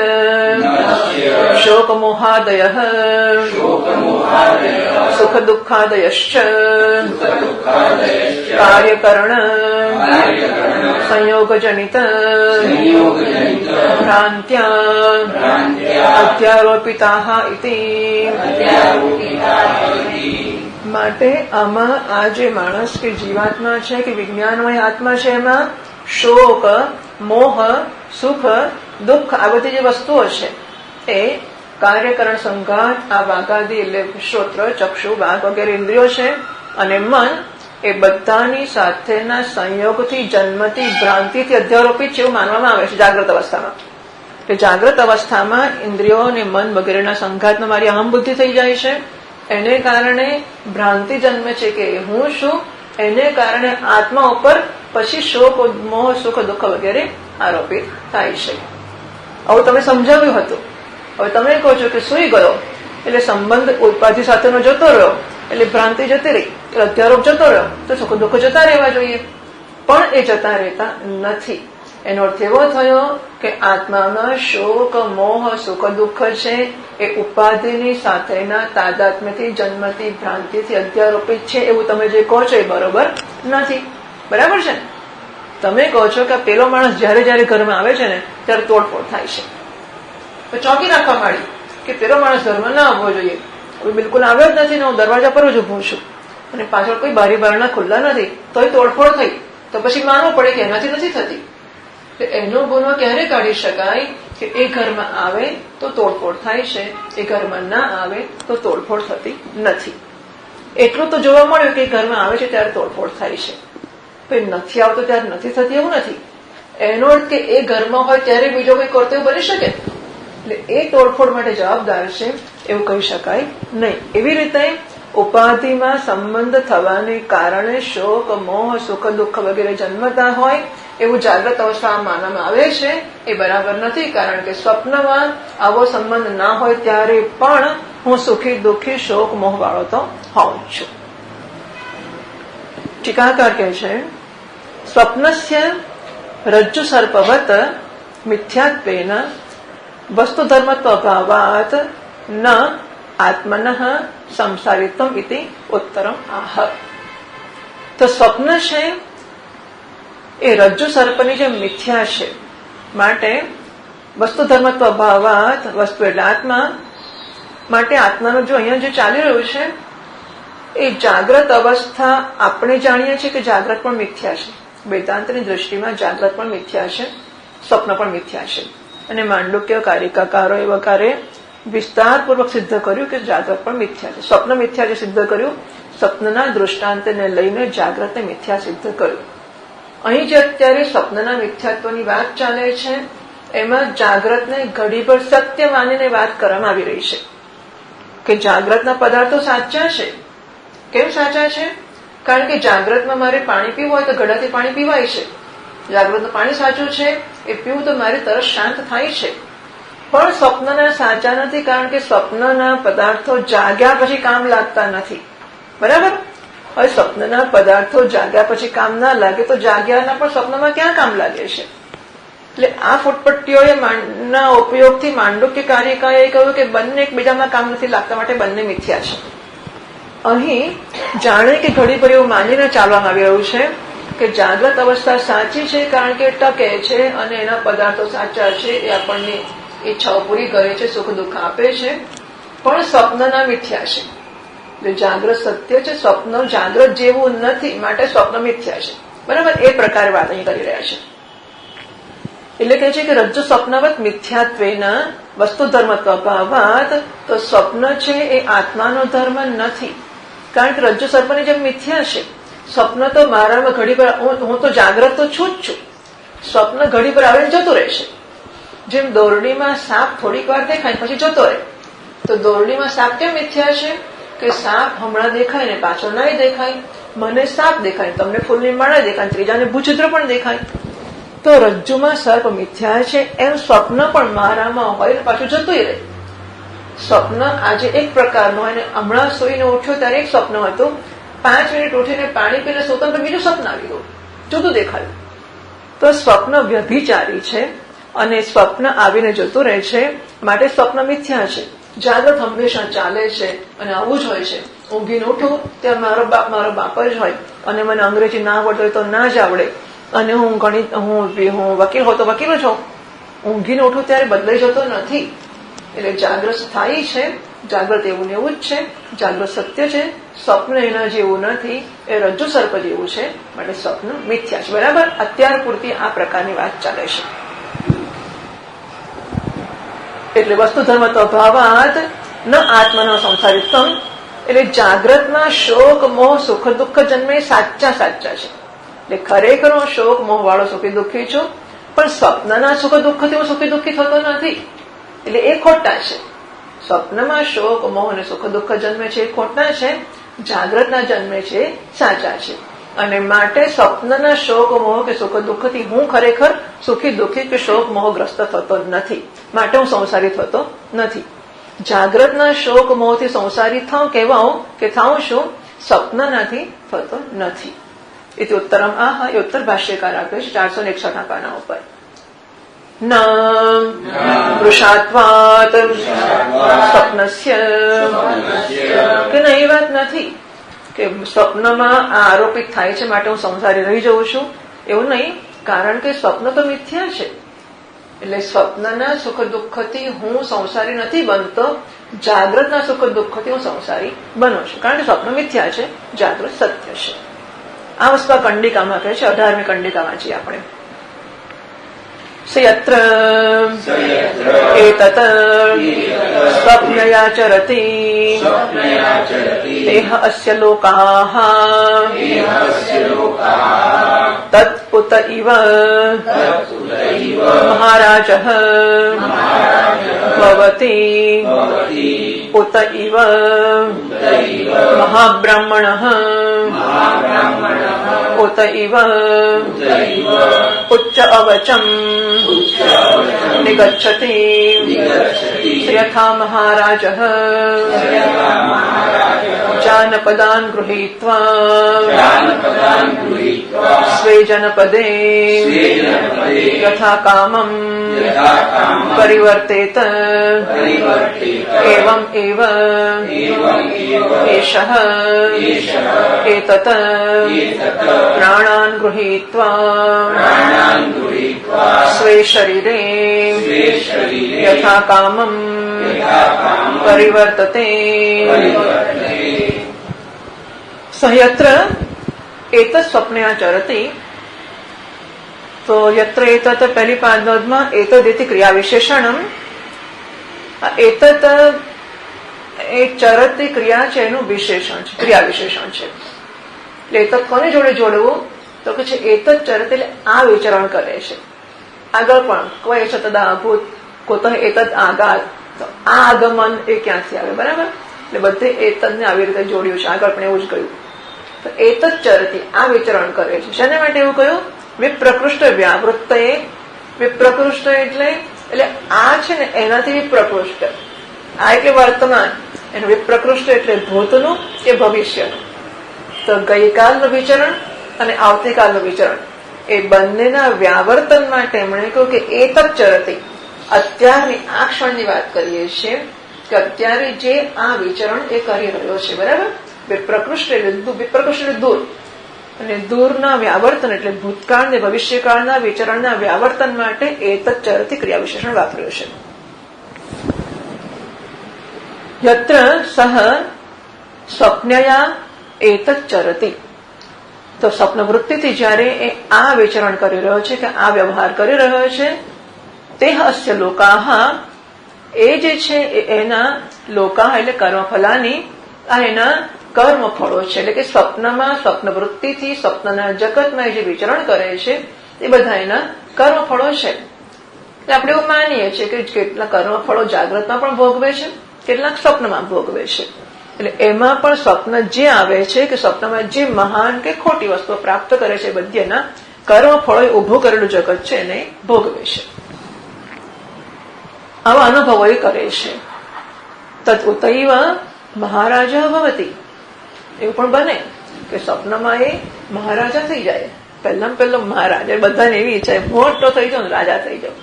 શોક મોહાદય સુખ દુઃખાદયશ્ચ કાર્યકરણ સંયોગજનિત ભ્રાંત્યા અધ્યારોપિતા ઇતિ. માટે આમાં આ જે માણસ કે જીવાત્મા છે કે વિજ્ઞાનમય આત્મા છે એમાં શોક મોહ સુખ દુઃખ આ બધી જે વસ્તુઓ છે એ કાર્યકરણ સંઘાત આ વાઘાદી એટલે શ્રોત્ર ચક્ષુ વાઘ વગેરે ઇન્દ્રિયો છે અને મન એ બધાની સાથેના સંયોગથી જન્મતી ભ્રાંતિથી અધ્યારોપિત છે એવું માનવામાં આવે છે જાગ્રત અવસ્થામાં. કે જાગ્રત અવસ્થામાં ઇન્દ્રિયો અને મન વગેરેના સંઘાતમાં મારી અહમ બુદ્ધિ થઈ જાય છે. એને કારણે ભ્રાંતિ જન્મે છે કે હું શું. એને કારણે આત્મા ઉપર પછી શોક મોહ સુખ દુઃખ વગેરે આરોપિત થાય છે. આવું તમે સમજાવ્યું હતું. હવે તમે કહો છો કે સુઈ ગયો એટલે સંબંધ ઉપાધિ સાથેનો જતો રહ્યો એટલે ભ્રાંતિ જતી રહી, અધ્યારોપ જતો રહ્યો તો સુખ દુઃખ જતા રહેવા જોઈએ. પણ એ જતા રહેતા નથી. એનો અર્થ એવો થયો કે આત્મામાં શોક મોહ સુખ દુઃખ છે એ ઉપાધિની સાથેના તાદાત્મ્યથી જન્મતી ભ્રાંતિથી અધ્યારોપિત છે એવું તમે જે કહો છો એ બરોબર નથી. બરાબર છે? તમે કહો છો કે પેલો માણસ જયારે જયારે ઘરમાં આવે છે ને ત્યારે તોડફોડ થાય છે. તો ચોકી રાખવા માંડી કે પેલો માણસ ઘરમાં ના આવવો જોઈએ. કોઈ બિલકુલ આવ્યો જ નથી ને હું દરવાજા પર જ ઉભું છું અને પાછળ કોઈ બારી બારણા ખુલ્લા નથી તોય તોડફોડ થઈ. તો પછી માનવું પડે કે એનાથી નથી થતી. એનો ગુનો ક્યારે કાઢી શકાય કે એ ઘરમાં આવે તો તોડફોડ થાય છે, એ ઘરમાં ના આવે તો તોડફોડ થતી નથી. એટલું તો જોવા મળ્યું કે ઘરમાં આવે છે ત્યારે તોડફોડ થાય છે. નથી આવતો ત્યારે નથી થતી એવું નથી. એનો અર્થ કે એ ઘરમાં હોય ત્યારે બીજો કોઈ કરતો બની શકે, એટલે એ તોડફોડ માટે જવાબદાર છે એવું કહી શકાય નહીં. એવી રીતે ઉપાધિમાં સંબંધ થવાને કારણે શોક, મોહ, સુખ, દુઃખ વગેરે જન્મતા હોય એવું જાગ્રત અવસ્થામાં માનવામાં આવે છે. એ બરાબર નથી, કારણ કે સ્વપ્નમાં આવો સંબંધ ના હોય ત્યારે પણ હું સુખી, દુઃખી, શોક, મોહ વાળો તો હોઉં છું. ટીકાકાર કહે છે, સ્વપ્નસ્ય રજ્જુ સર્પવત મિથ્યાત્વેન વસ્તુધર્મત્વ અભાવાત ન આત્મનઃ સંસારિત્વમ ઇતિ ઉત્તરમ આહ. તો સ્વપ્ન છે એ રજ્જુ સર્પની જે મિથ્યા છે, માટે વસ્તુધર્મત્વ અભાવાત, વસ્તુ એટલે આત્મા, માટે આત્માનું જો અહીંયા જે ચાલી રહ્યું છે એ જાગ્રત અવસ્થા આપણે જાણીએ છીએ કે જાગ્રત પણ મિથ્યા છે. વેદાંતની દ્રષ્ટિમાં જાગ્રત પણ મિથ્યા છે, સ્વપ્ન પણ મિથ્યા છે. અને માંડુક્ય કારિકાકારોએ વકારે વિસ્તારપૂર્વક સિદ્ધ કર્યું કે જાગ્રત પણ મિથ્યા છે. સ્વપ્ન મિથ્યા જે સિદ્ધ કર્યું, સ્વપ્નના દૃષ્ટાંતને લઈને જાગ્રતને મિથ્યા સિદ્ધ કર્યું. અહીં જે અત્યારે સ્વપ્નના મિથ્યાત્વની વાત ચાલે છે એમાં જાગ્રતને ઘડીભર સત્ય માનીને વાત કરવામાં આવી રહી છે કે જાગ્રતના પદાર્થો સાચા છે. કેમ સાચા છે? કારણ કે જાગ્રતમાં મારે પાણી પીવું હોય તો ગળાથી પાણી પીવાય છે. જાગ્રતનું પાણી સાચું છે, એ પીવું તો મારી તરસ શાંત થાય છે. પણ સ્વપ્નના સાચા નથી, કારણ કે સ્વપ્નના પદાર્થો જાગ્યા પછી કામ લાગતા નથી. બરાબર? હવે સ્વપ્નના પદાર્થો જાગ્યા પછી કામ ના લાગે તો જાગ્યાના પણ સ્વપ્નમાં ક્યાં કામ લાગે છે? એટલે આ ફૂટપટ્ટીઓએ ના ઉપયોગથી માંડુક્ય કારિકાએ કહ્યું કે બંને એકબીજામાં કામ નથી લાગતા, માટે બંને મિથ્યા છે. અહીં જાણે કે ઘડી પર એવું માનીને ચાલવામાં આવી રહ્યું છે કે જાગ્રત અવસ્થા સાચી છે કારણ કે ટકે છે અને એના પદાર્થો સાચા છે, એ આપણને ઈચ્છાઓ પૂરી કરે છે, સુખ દુઃખ આપે છે, પણ સ્વપ્નના મિથ્યા છે. એટલે જાગ્રત સત્ય છે, સ્વપ્ન જાગ્રત જેવું નથી, માટે સ્વપ્ન મિથ્યા છે. બરાબર? એ પ્રકારે વાત અહીં કરી રહ્યા છે. એટલે કહે છે કે રજ્જુ સ્વપ્નવત મિથ્યાત્વેના વસ્તુ ધર્મત્વ અભાવાત, તો સ્વપ્ન છે એ આત્માનો ધર્મ નથી, કારણ કે રજ્જુ સર્પની જેમ મિથ્યા છે. સ્વપ્ન તો મારામાં ઘડી પર, હું તો જાગ્રત તો છું જ છું, સ્વપ્ન ઘડી પર આવીને જતું રહેશે. જેમ દોરડીમાં સાપ થોડીક વાર દેખાય પછી જતો રહે, તો દોરડીમાં સાપ કેમ મિથ્યા છે કે સાપ હમણાં દેખાય ને પાછો નહીં દેખાય. મને સાપ દેખાય, તમને ફૂલની માળા દેખાય, ત્રીજાને ભૂચિત્ર પણ દેખાય. તો રજ્જુમાં સર્પ મિથ્યા છે, એમ સ્વપ્ન પણ મારામાં હોય પાછું જતું રહે. સ્વપ્ન આજે એક પ્રકારનું હોય ને હમણાં સૂઈને ઉઠ્યો ત્યારે એક સ્વપ્ન હતું, 5 મિનિટ ઉઠીને પાણી પીને સોતન તો બીજું સ્વપ્ન આવી ગયું, જુદું દેખાયું. તો સ્વપ્ન વ્યભિચારી છે અને સ્વપ્ન આવીને જતું રહે છે, માટે સ્વપ્ન મિથ્યા છે. જાગ્રત હંમેશા ચાલે છે અને આવું જ હોય છે. ઊંઘીને ઉઠું ત્યાં મારો બાપ જ હોય અને મને અંગ્રેજી ના આવડતો હોય તો ના જ આવડે, અને હું વકીલ હોય તો વકીલ જ હોઉં. ઊંઘીને ઉઠું ત્યારે બદલાઈ જતો નથી. એટલે જાગ્રત સ્થાયી છે, જાગ્રત એવું ને એવું જ છે, જાગ્રત સત્ય છે, સ્વપ્ન એના જેવું નથી, એ રજ્જુ સર્પ જેવું છે, માટે સ્વપ્ન મિથ્યા છે. બરાબર? અત્યાર પૂરતી આ પ્રકારની વાત ચાલે છે. એટલે વસ્તુ ધર્મ તો અભાવાત ન આત્માનો સંસારિત્વમ, એટલે જાગ્રતમાં શોક, મોહ, સુખ દુઃખ જન્મે સાચા છે. એટલે ખરેખર હું શોક મોહ વાળો સુખી દુઃખી છું, પણ સ્વપ્નના સુખ દુઃખથી હું સુખી દુઃખી થતો નથી, એટલે એ ખોટા છે. સ્વપ્નમાં શોક મોહ અને સુખ દુઃખ જન્મે છે એ ખોટા છે, જાગ્રતના જન્મે છે સાચા છે. અને માટે સ્વપ્નના શોક મોહ કે સુખ દુઃખથી હું ખરેખર સુખી દુઃખી કે શોક મોહગ્રસ્ત થતો નથી, માટે હું સંસારી થતો નથી. જાગ્રતના શોક મોહથી સંસારી કહેવાઉં કે થાઉં છું, સ્વપ્નનાથી થતો નથી. એટલે ઉત્તરમ આહ, એ ઉત્તર ભાષ્યકાર આપે છે 461 પાના ઉપર. ન વૃષાત્વાત સ્વપ્નસ્ય, કે નહીં વાત નથી કે સ્વપ્નમાં આ આરોપિત થાય છે માટે હું સંસારી રહી જઉં છું, એવું નહીં, કારણ કે સ્વપ્ન તો મિથ્યા છે. એટલે સ્વપ્નના સુખ દુઃખથી હું સંસારી નથી બનતો, જાગ્રતના સુખ દુઃખથી હું સંસારી બનું છું, કારણ કે સ્વપ્ન મિથ્યા છે, જાગ્રત સત્ય છે. આ વસ્તુ કંડિકામાં કહે છે. 18મી કંડિકા વાંચીએ આપણે. यत्र एतत् स्वप्नयाचरति देह अस्य लोकाः तत् उत इव महाराजः भवति उत इव महाब्राह्मणः उत इव उच्च अवचम् निगच्छति यथा महाराजः जानपदान् गृहीत्वा स्वे जनपदे यथा कामम् परिवर्तेत एवम् एव एषः एतत् प्राणान् गृहीत्वा स्वे शरीरे यथा कामम् परिवर्तते सयत्र एतत् स्वप्नयाचरति। तो यत्र एतत् पहली पाद में एतदिति क्रिया विशेषणम एतत् ए चरती क्रिया છે એનું વિશેષણ છે, ક્રિયા વિશેષણ છે. એટલે એતત કોને જોડે જોડવું તો કે છે એતત ચરત એટલે આ વિચરણ કરે છે. આગળ પણ કોઈ છે તદાભૂત કોત એતત આગાત, તો આ આગમન એ ક્યાંથી આવે બરાબર. એટલે બધે એતત ને આવી રીતે જોડ્યું છે. આગળ પણ એવું જ કહ્યું. તો એતત ચરતી આ વિચરણ કરે છે. શેના માટે એવું કહ્યું? વિપ્રકૃષ્ટ વ્યાવૃત્ત. વિપ્રકૃષ્ટ એટલે આ છે ને એનાથી વિપ્રકૃષ્ટ. આ એટલે વર્તમાન, એનું વિપ્રકૃષ્ટ એટલે ભૂતનું કે ભવિષ્યનું. તો ગઈકાલનું વિચરણ અને આવતીકાલનું વિચરણ એ બંનેના વ્યાવર્તન માટે એમણે કહ્યું કે એતત ચરતી. અત્યારની આ ક્ષણની વાત કરીએ છીએ કે અત્યારે જે આ વિચરણ એ કરી રહ્યો છે બરાબર. વિપ્રકૃષ્ટ એટલે દૂર, અને દૂરના વ્યાવર્તન એટલે ભૂતકાળ ને ભવિષ્યકાળના વિચરણના વ્યાવર્તન માટે એતત ચરતી ક્રિયા વિશેષણ વાપર્યું છે. યત્ર સહ સ્વપ્નયા એતત ચરતી. તો સ્વપ્ન વૃત્તિથી જયારે એ આ વિચરણ કરી રહ્યો છે કે આ વ્યવહાર કરી રહ્યો છે, તે અસ્ય લોકાહ એ જે છે એના લોકાહ એટલે કર્મફલાની આ એના કર્મ ફળો છે. એટલે કે સ્વપ્નમાં સ્વપ્ન વૃત્તિથી સ્વપ્નના જગતમાં જે વિચરણ કરે છે એ બધા એના કર્મ ફળો છે. એટલે આપણે એવું માનીએ છીએ કે કેટલાક કર્મ ફળો જાગ્રતમાં પણ ભોગવે છે, કેટલાક સ્વપ્નમાં ભોગવે છે. એટલે એમાં પણ સ્વપ્ન જે આવે છે કે સ્વપ્નમાં જે મહાન કે ખોટી વસ્તુઓ પ્રાપ્ત કરે છે બધી એના કર્મ ફળો ઉભું કરેલું જગત છે એને ભોગવે છે. આવા અનુભવો એ કરે છે. તદ ઉતૈવ મહારાજ ભવતી. એવું પણ બને કે સ્વપ્નમાં એ મહારાજા થઈ જાય. પહેલો મહારાજા, બધાને એવી ઈચ્છા મોટો થઈ જાવ, રાજા થઈ જાવ.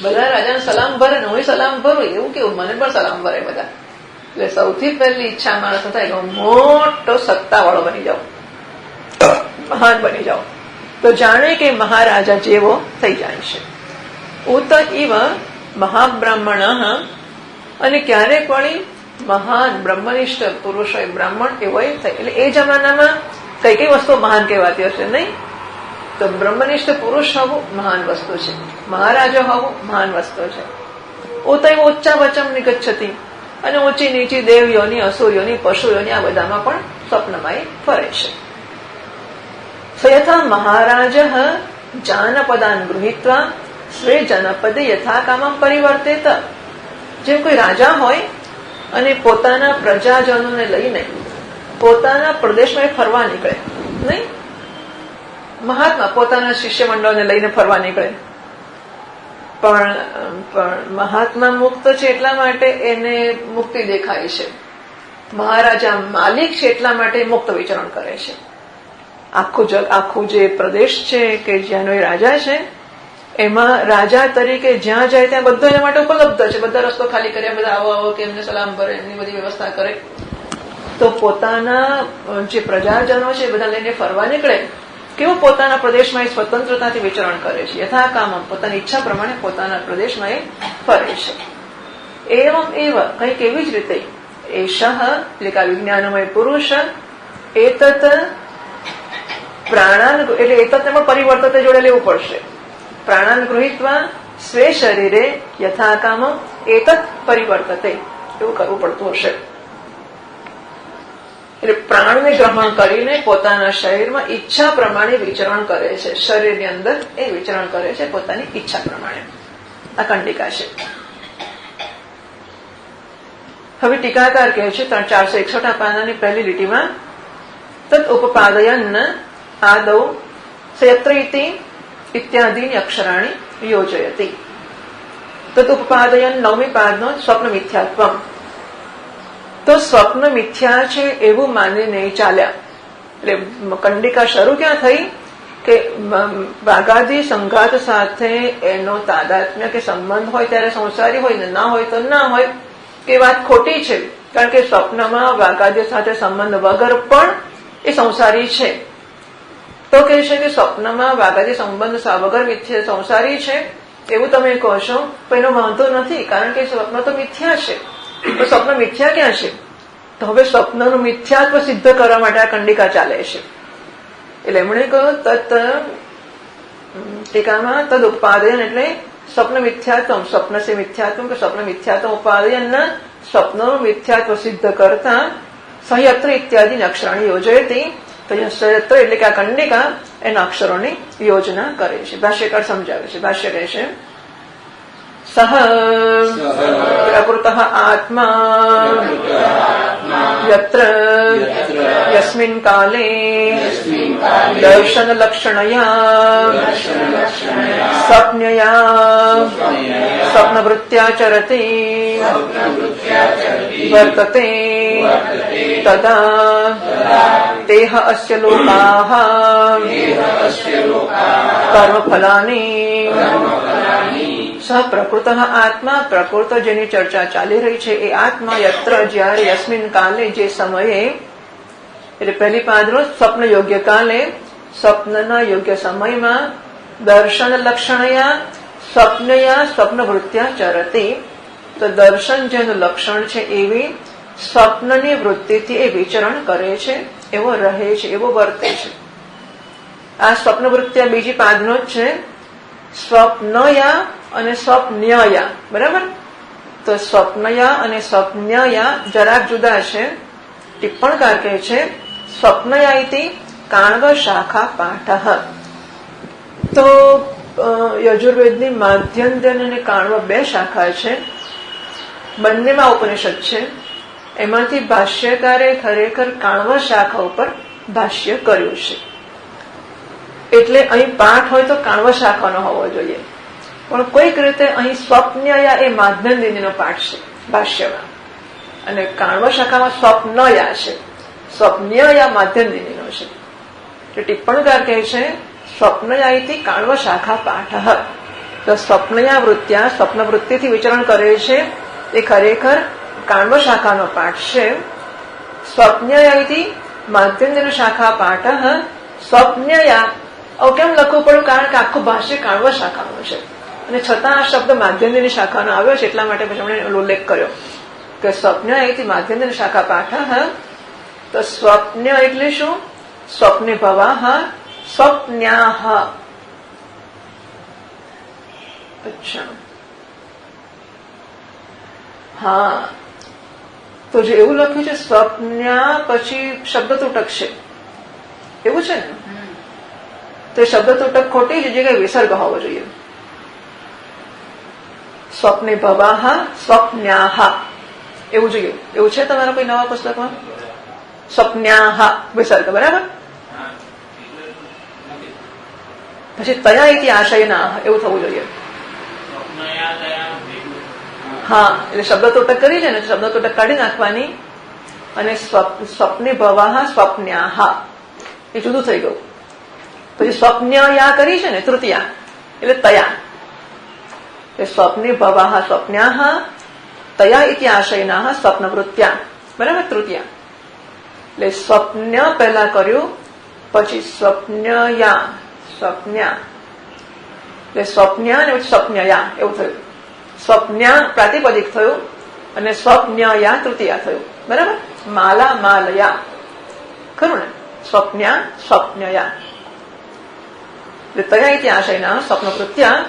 બધા રાજાને સલામ ભરે ને હું સલામ ભરું, એવું કેવું મને પણ સલામ ભરે બધા. એટલે સૌથી પહેલી ઈચ્છા માણસ થાય કે મોટો સત્તા વાળો બની જાવ, મહાન બની જાવ. તો જાણે કે મહારાજા જેવો થઈ જાય છે. ઉત ઇવ મહાબ્રાહ્મણ. અને ક્યારેક વળી મહાન બ્રહ્મનિષ્ઠ પુરુષ હોય, બ્રાહ્મણ એવો થાય. એટલે એ જમાનામાં કઈ કઈ વસ્તુ મહાન કહેવાતી હશે નહીં? તો બ્રહ્મનિષ્ઠ પુરુષ હોવું મહાન વસ્તુ છે, મહારાજા હોવું મહાન વસ્તુ છે. ઉતૈવ ઉચ્ચા વચમ નિગચ્છતિ. અને ઊંચી નીચી દેવયોની, અસુરયોની, પશુયોની આ બધામાં પણ સ્વપ્નમાં એ ફરે છે. યથા મહારાજ જાનપદાન ગૃહીત્વા સ્વે જનપદે યથા કામમ પરિવર્તેત. જેમ કોઈ રાજા હોય અને પોતાના પ્રજાજનોને લઈને પોતાના પ્રદેશમાં ફરવા નીકળે નહીં? મહાત્મા પોતાના શિષ્ય મંડળને લઈને ફરવા નીકળે, પણ મહાત્મા મુક્ત છે એટલા માટે એને મુક્તિ દેખાય છે. મહારાજા માલિક છે એટલા માટે મુક્ત વિચરણ કરે છે. આખું જે પ્રદેશ છે કે જ્યાંનો એ રાજા છે એમાં રાજા તરીકે જ્યાં જાય ત્યાં બધું એના માટે ઉપલબ્ધ છે. બધા રસ્તો ખાલી કર્યા, બધા આવો કે એમને સલામ ભરે, એમની બધી વ્યવસ્થા કરે. તો પોતાના જે પ્રજાજનો છે બધા લઈને ફરવા નીકળે, કેવું પોતાના પ્રદેશમાં એ સ્વતંત્રતાથી વિચરણ કરે છે. યથા કામ પોતાની ઈચ્છા પ્રમાણે પોતાના પ્રદેશમાં એ ફરે છે. એવમ એવ કંઈક એવી જ રીતે એષઃ એટલે કે વિજ્ઞાનમય પુરુષ એતત પ્રાણાન એટલે એતતને પણ પરિવર્તતે જોડે લેવું પડશે. પ્રાણાન ગૃહીત્વા સ્વે શરીરે યથાકામ એતત પરિવર્તતે, એવું કરવું પડતું હશે. એટલે પ્રાણને ગ્રહણ કરીને પોતાના શરીરમાં ઈચ્છા પ્રમાણે વિચરણ કરે છે. શરીરની અંદર એ વિચરણ કરે છે પોતાની ઈચ્છા પ્રમાણે. આ કંડિકા છે. હવે ટીકાકાર કહે છે 461 પાનાની પહેલી લીટીમાં તદ ઉપપાદયન આદૌ સયત્ર ઇત્યાદીની અક્ષરાણી યોજયતી. તદ ઉપપાદયન 9મી પાદનો સ્વપ્ન મિથ્યાત્વ. તો સ્વપ્ન મિથ્યા છે એવું માની નહીં ચાલ્યા. એટલે કંડિકા શરૂ ક્યાં થઈ કે વાઘાદી સંઘાત સાથે એનો તાદાત્મ્ય કે સંબંધ હોય ત્યારે સંસારી હોય ને ના હોય તો ના હોય, એ વાત ખોટી છે. કારણ કે સ્વપ્નમાં વાઘાદી સાથે સંબંધ વગર પણ એ સંસારી છે. તો કહે છે કે સ્વપ્નમાં વાઘાદી સંબંધ વગર સંસારી છે એવું તમે કહો છો, પણ એનો વાંધો નથી. કારણ કે સ્વપ્ન તો મિથ્યા છે. તો સ્વપ્ન મિથ્યા ક્યાં છે? તો હવે સ્વપ્નનું મિથ્યાત્વ સિદ્ધ કરવા માટે આ કંડિકા ચાલે છે. એટલે એમણે કહ્યું તત ટીકામાં તદ ઉપાદયન એટલે સ્વપ્ન મિથ્યાત્વ, સ્વપ્ન સે મિથ્યાત્વ કે સ્વપ્ન મિથ્યાત્વ ઉપાદયન સ્વપ્નનું મિથ્યાત્વ સિદ્ધ કરતા સહયત્ર ઇત્યાદિ અક્ષરાણી યોજયતી. તો સહયત્ર એટલે કે આ કંડિકા એના અક્ષરોની યોજના કરે છે. ભાષ્યકાર સમજાવે છે. ભાષ્ય કહે છે સહ પ્રકૃત આત્મા યત્ર યસ્મિન કાલે દર્શન લક્ષણયા સ્વપ્નયા સ્વપ્નવૃત્યાચરતે વર્તતે તદા તેહ અસ્ય લોકાઃ કર્મફલાની સ પ્રકૃત આત્મા. પ્રકૃત જેની ચર્ચા ચાલી રહી છે એ આત્મા યત્ર જ્યારે યસ્મિન કાલે જે સમયે, એટલે પહેલી પાદનો સ્વપ્ન યોગ્ય કાલે સ્વપ્નના યોગ્ય સમયમાં દર્શન લક્ષણયા સ્વપ્નયા સ્વપ્નવૃત્યા ચરતી. તો દર્શન જેનું લક્ષણ છે એવી સ્વપ્નની વૃત્તિથી એ વિચરણ કરે છે, એવો રહે છે, એવો વર્તે છે. આ સ્વપ્નવૃત્તિયા બીજી પાદનો જ છે. સ્વપ્નયા અને સ્વપ્ન્યયા, બરાબર? તો સ્વપ્નયા અને સ્વપ્ન્યયા જરાક જુદા છે. ટિપ્પણકાર કહે છે સ્વપ્નયા ઇતિ કાણવ શાખા પાઠ. તો યજુર્વેદની માધ્યંધન અને કાણવ 2 શાખા છે. બંનેમાં ઉપનિષદ છે. એમાંથી ભાષ્યકારે ખરેખર કાણવ શાખા ઉપર ભાષ્ય કર્યું છે. એટલે અહીં પાઠ હોય તો કાણવ શાખાનો હોવો જોઈએ. પણ કોઈક રીતે અહીં સ્વપ્નયા એ માધ્યંધીનો પાઠ છે ભાષ્યમાં, અને કાણવ શાખામાં સ્વપ્નયા છે. સ્વપ્નયા માધ્યંધીનો છે. તો ટિપ્પણકાર કહે છે સ્વપ્નયાથી કાણવ શાખા પાઠ. તો સ્વપ્નયા વૃત્યા સ્વપ્નવૃત્તિથી વિચરણ કરે છે એ ખરેખર કાણવ શાખાનો પાઠ છે. સ્વપ્નયાથી માધ્યંધીનો શાખા પાઠ. સ્વપ્નયા આવું કેમ લખવું પડ્યું? કારણ કે આખું ભાષ્ય કાણવ શાખાનું છે, અને છતાં આ શબ્દ માધ્યંધીની શાખાનો આવ્યો છે. એટલા માટે પછી એમણે ઉલ્લેખ કર્યો કે સ્વપ્નયાથી માધ્યંધીની શાખા પાઠ. તો સ્વપ્ન એટલે શું? સ્વપ્ને ભવાહ સ્વપ્ન્યાહ. અચ્છા, હા. તો જે એવું લખ્યું છે સ્વપ્ન્યા પછી શબ્દ તૂટક છે એવું છે ને? તો એ શબ્દ તૂટક ખોટી જગ્યાએ વિસર્ગ હોવો જોઈએ. સ્વપ્ને ભવાહ સ્વપ્ન્યાહ એવું જોઈએ. એવું છે તમારા કોઈ નવા પુસ્તકમાં? સ્વપ્ન્યાહ વિસર્ગ, બરાબર? પછી તયા ઇતિ આશયના એવું થવું જોઈએ. હા, એટલે શબ્દ તૂટક કરી છે ને, શબ્દ તૂટક કાઢી નાખવાની અને સ્વપ્ને ભવાહ સ્વપ્ન્યાહ એ જુદું થઈ ગયું. પછી સ્વપ્નયા કરી છે ને તૃતીયા, એટલે તયા. સ્વપ્ને ભવાહ સ્વપ્ન્યાહ તયા ઇતિ આશયના સ્વપ્નવૃત્યા, બરાબર? તૃતીયા. એટલે સ્વપ્ન પહેલા કર્યું, પછી સ્વપ્નયા સ્વપ્ન્યા, એટલે સ્વપ્ન્યા ને પછી સ્વપ્નયા એવું થયું. સ્વપ્ન્યા પ્રાતિપદિક થયું અને સ્વપ્નયા તૃતીયા થયું, બરાબર? માલા માલયા, ખરું ને? સ્વપ્ન્યા સ્વપ્નયા. તયા ઇતિ આશયના સ્વપ્નવૃત્યા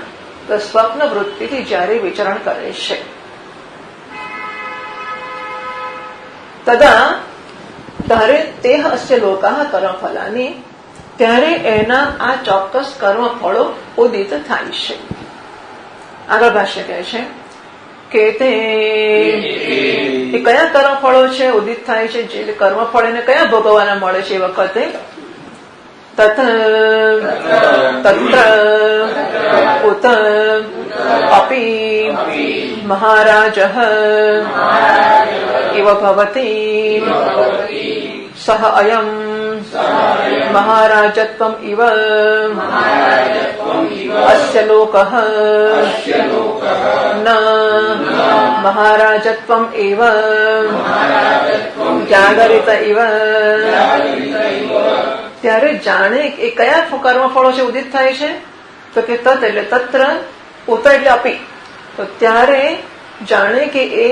તો સ્વપ્ન વૃત્તિથી જ્યારે વિચરણ કરે છે તદા ત્યારે તે અસ્ય લોકાહ કર્મફલાની ત્યારે એના આ ચોક્કસ કર્મફળો ઉદિત થાય છે. આગળ ભાષ્ય કહે છે કે તે કયા કર્મફળો છે ઉદિત થાય છે, જે કર્મફળ એને કયા ભોગવવાના મળે છે એ વખતે તત્ર ઉત અપી મહારાજઃ ઇવ ભવતી સહ અયમ મહારાજત્વમ ઇવ અસ્ય લોકઃ ન મહારાજત્વમ એવ જાગરિત ઇવ. ત્યારે જાણે એ કયા કર્મફળો છે ઉદિત થાય છે તો કે તત એટલે તત્ર, ઉત એટલે અપી, તો ત્યારે જાણે કે એ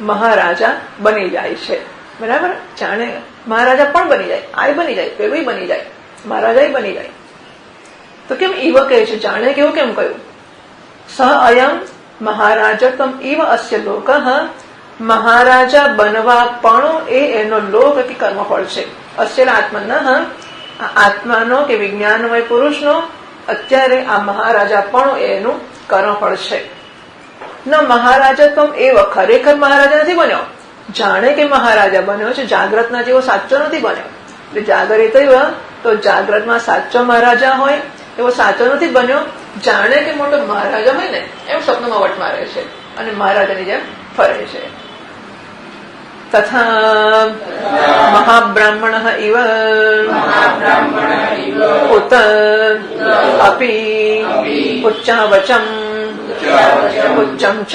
મહારાજા બની જાય છે. બરાબર, જાણે મહારાજા પણ બની જાય, આય બની જાય, પેલું બની જાય, મહારાજા બની જાય. તો કેમ ઈવ કહે છે, જાણે કેવું કેમ કહ્યું? સહ અયમ મહારાજત્વમ ઇવ અસ્ય લોકઃ, મહારાજા બનવા પણ એ એનો લોક કે કર્મફળ છે. અસ્ય આત્મનઃ, આત્માનો કે વિજ્ઞાનમય પુરુષનો અત્યારે આ મહારાજા પણ એનું કર્મફળ છે. ન મહારાજત્વમ એવ, ખરેખર મહારાજા નથી બન્યો, જાણે કે મહારાજા બન્યો છે, જાગ્રતના જેવો સાચો નથી બન્યો. એટલે જાગરિત તો જાગ્રતમાં સાચો મહારાજા હોય એવો સાચો નથી બન્યો, જાણે કે મોટો મહારાજા હોય ને એમ સ્વપ્નમાં વટ મારે છે અને મહારાજાની જેમ ફરે છે. તથા મહાબ્રાહ્મણ ઇવ ઉત અપી ઉચ્ચાવચમ ઉચ્ચમ ચ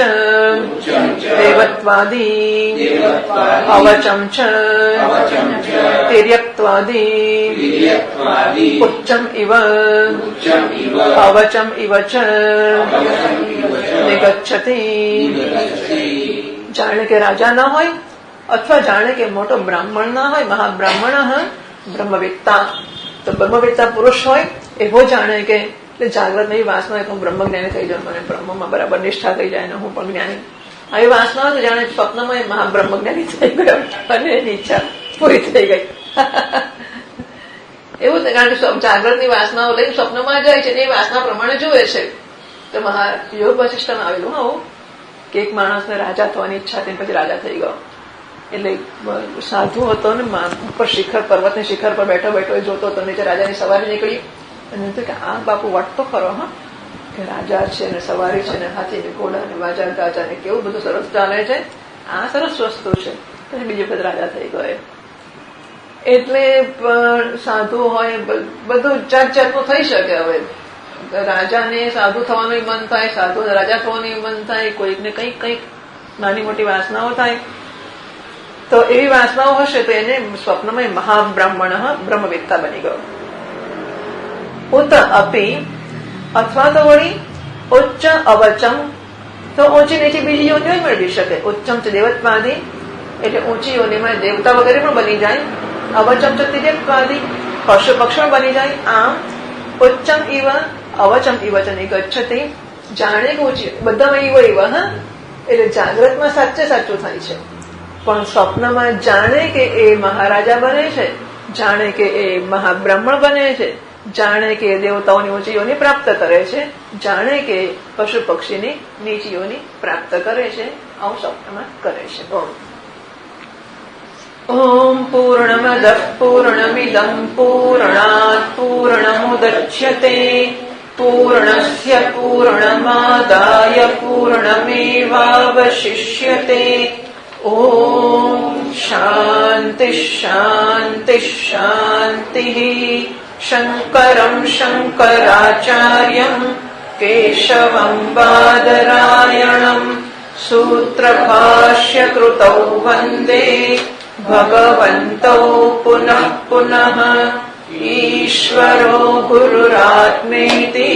દેવત્વાદી અવચમ ચ તિર્યક્ત્વાદી ઉચ્ચમ ઇવ અવચમ ઇવ ચ નિગચ્છતિ. જાણે કે રાજા ના હોય અથવા જાણે કે મોટો બ્રાહ્મણ ના હોય, મહાબ્રાહ્મણ બ્રહ્મવેત્તા, તો બ્રહ્મવેત્તા પુરુષ હોય એવો જાણે કે જાગ્રત એવી વાસના હોય તો હું બ્રહ્મજ્ઞાની થઈ જાઉં, મને બ્રહ્મમાં બરાબર નિષ્ઠા થઈ જાય ને હું પણ જ્ઞાની, આવી વાસના હોય તો જાણે સ્વપ્નમાં એ મહાબ્રહ્મજ્ઞાની થઈ ગયો અને એની ઈચ્છા પૂરી થઈ ગઈ. એવું જ, કારણ કે જાગ્રતની વાસનાઓ લઈને સ્વપ્નમાં જાય છે ને એ વાસના પ્રમાણે જુએ છે. તો યોગ વશિષ્ઠમાં આવેલું આવું કે એક માણસને રાજા થવાની ઈચ્છા હતી પછી રાજા થઈ ગયો. એટલે સાધુ હતો ને ઉપર શિખર, પર્વતની શિખર પર બેઠો બેઠો જોતો હતો, નીચે રાજાની સવારી નીકળી અને કે આ બાપુ વાટતો ખરો હા કે રાજા છે ને સવારી છે ને હાથી ને ઘોડા ને વાજા ગાજા ને કેવું બધું સરસ ચાલે છે, આ સરસ વસ્તુ છે. પછી બીજું બધું રાજા થઈ ગયો. એટલે સાધુ હોય બધું જાત જાતનું થઈ શકે. હવે રાજાને સાધુ થવાનું મન થાય, સાધુ રાજા થવાનું મન થાય, કોઈકને કંઈક કંઈક નાની મોટી વાસનાઓ થાય. તો એવી વાસનાઓ હશે તો એને સ્વપ્નમાં મહાબ્રાહ્મણ બ્રહ્મવેત્તા બની ગયો. ઉત અપી, અથવા તો વળી ઉચ્ચ અવચમ, તો ઊંચી નીચી બીજી યોનિઓ મેળવી શકે. ઉચ્ચમ ચ દેવત્વાદી એટલે ઊંચી યોનિમાં દેવતા વગેરે પણ બની જાય. અવચમ ચ તિર્યક્ત્વાદી, પશુ પક્ષી બની જાય. આમ ઉચ્ચમ ઇવ અવચમ ઇવ ચ નિગચ્છતિ, જાણે કે ઊંચી બધામાં ઇવ ઇવ. હા, એટલે જાગ્રતમાં સાચે સાચું થાય છે, પણ સ્વપ્નમાં જાણે કે એ મહારાજા બને છે, જાણે કે એ મહાબ્રાહ્મણ બને છે, જાણે કે દેવતાઓની ઊંચીઓની પ્રાપ્ત કરે છે, જાણે કે પશુ પક્ષીની નીચીઓની પ્રાપ્ત કરે છે, આવું સ્વપ્નમાં કરે છે. ઓમ પૂર્ણમદ પૂર્ણમિદં પૂર્ણાત પૂર્ણમુદચ્યતે પૂર્ણસ્ય પૂર્ણમાદાય પૂર્ણમેવાવશિષ્યતે. ઓમ શાંતિ શાંતિ શાંતિ. શંકરં શંકરાચાર્યં કેશવં બાદરાયણં સૂત્રભાષ્યકૃતૌ વંદે ભગવन्तૌ પુનઃ પુનઃ. ઈશ્વરો ગુરુરાત્મેતિ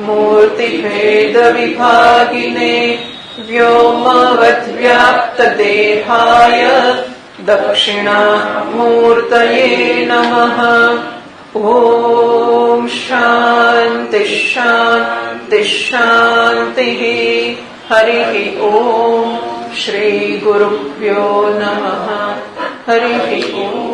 મૂર્તિભેદ વિભાગિને વ્યોમવદ્વ્યાપ્તદેહાય દક્ષિણામૂર્તયે નમઃ. ઓમ શાંતિ શાંતિ શાંતિ. હરિ ઓમ. શ્રી ગુરુભ્યો નમઃ. હરિ ઓમ.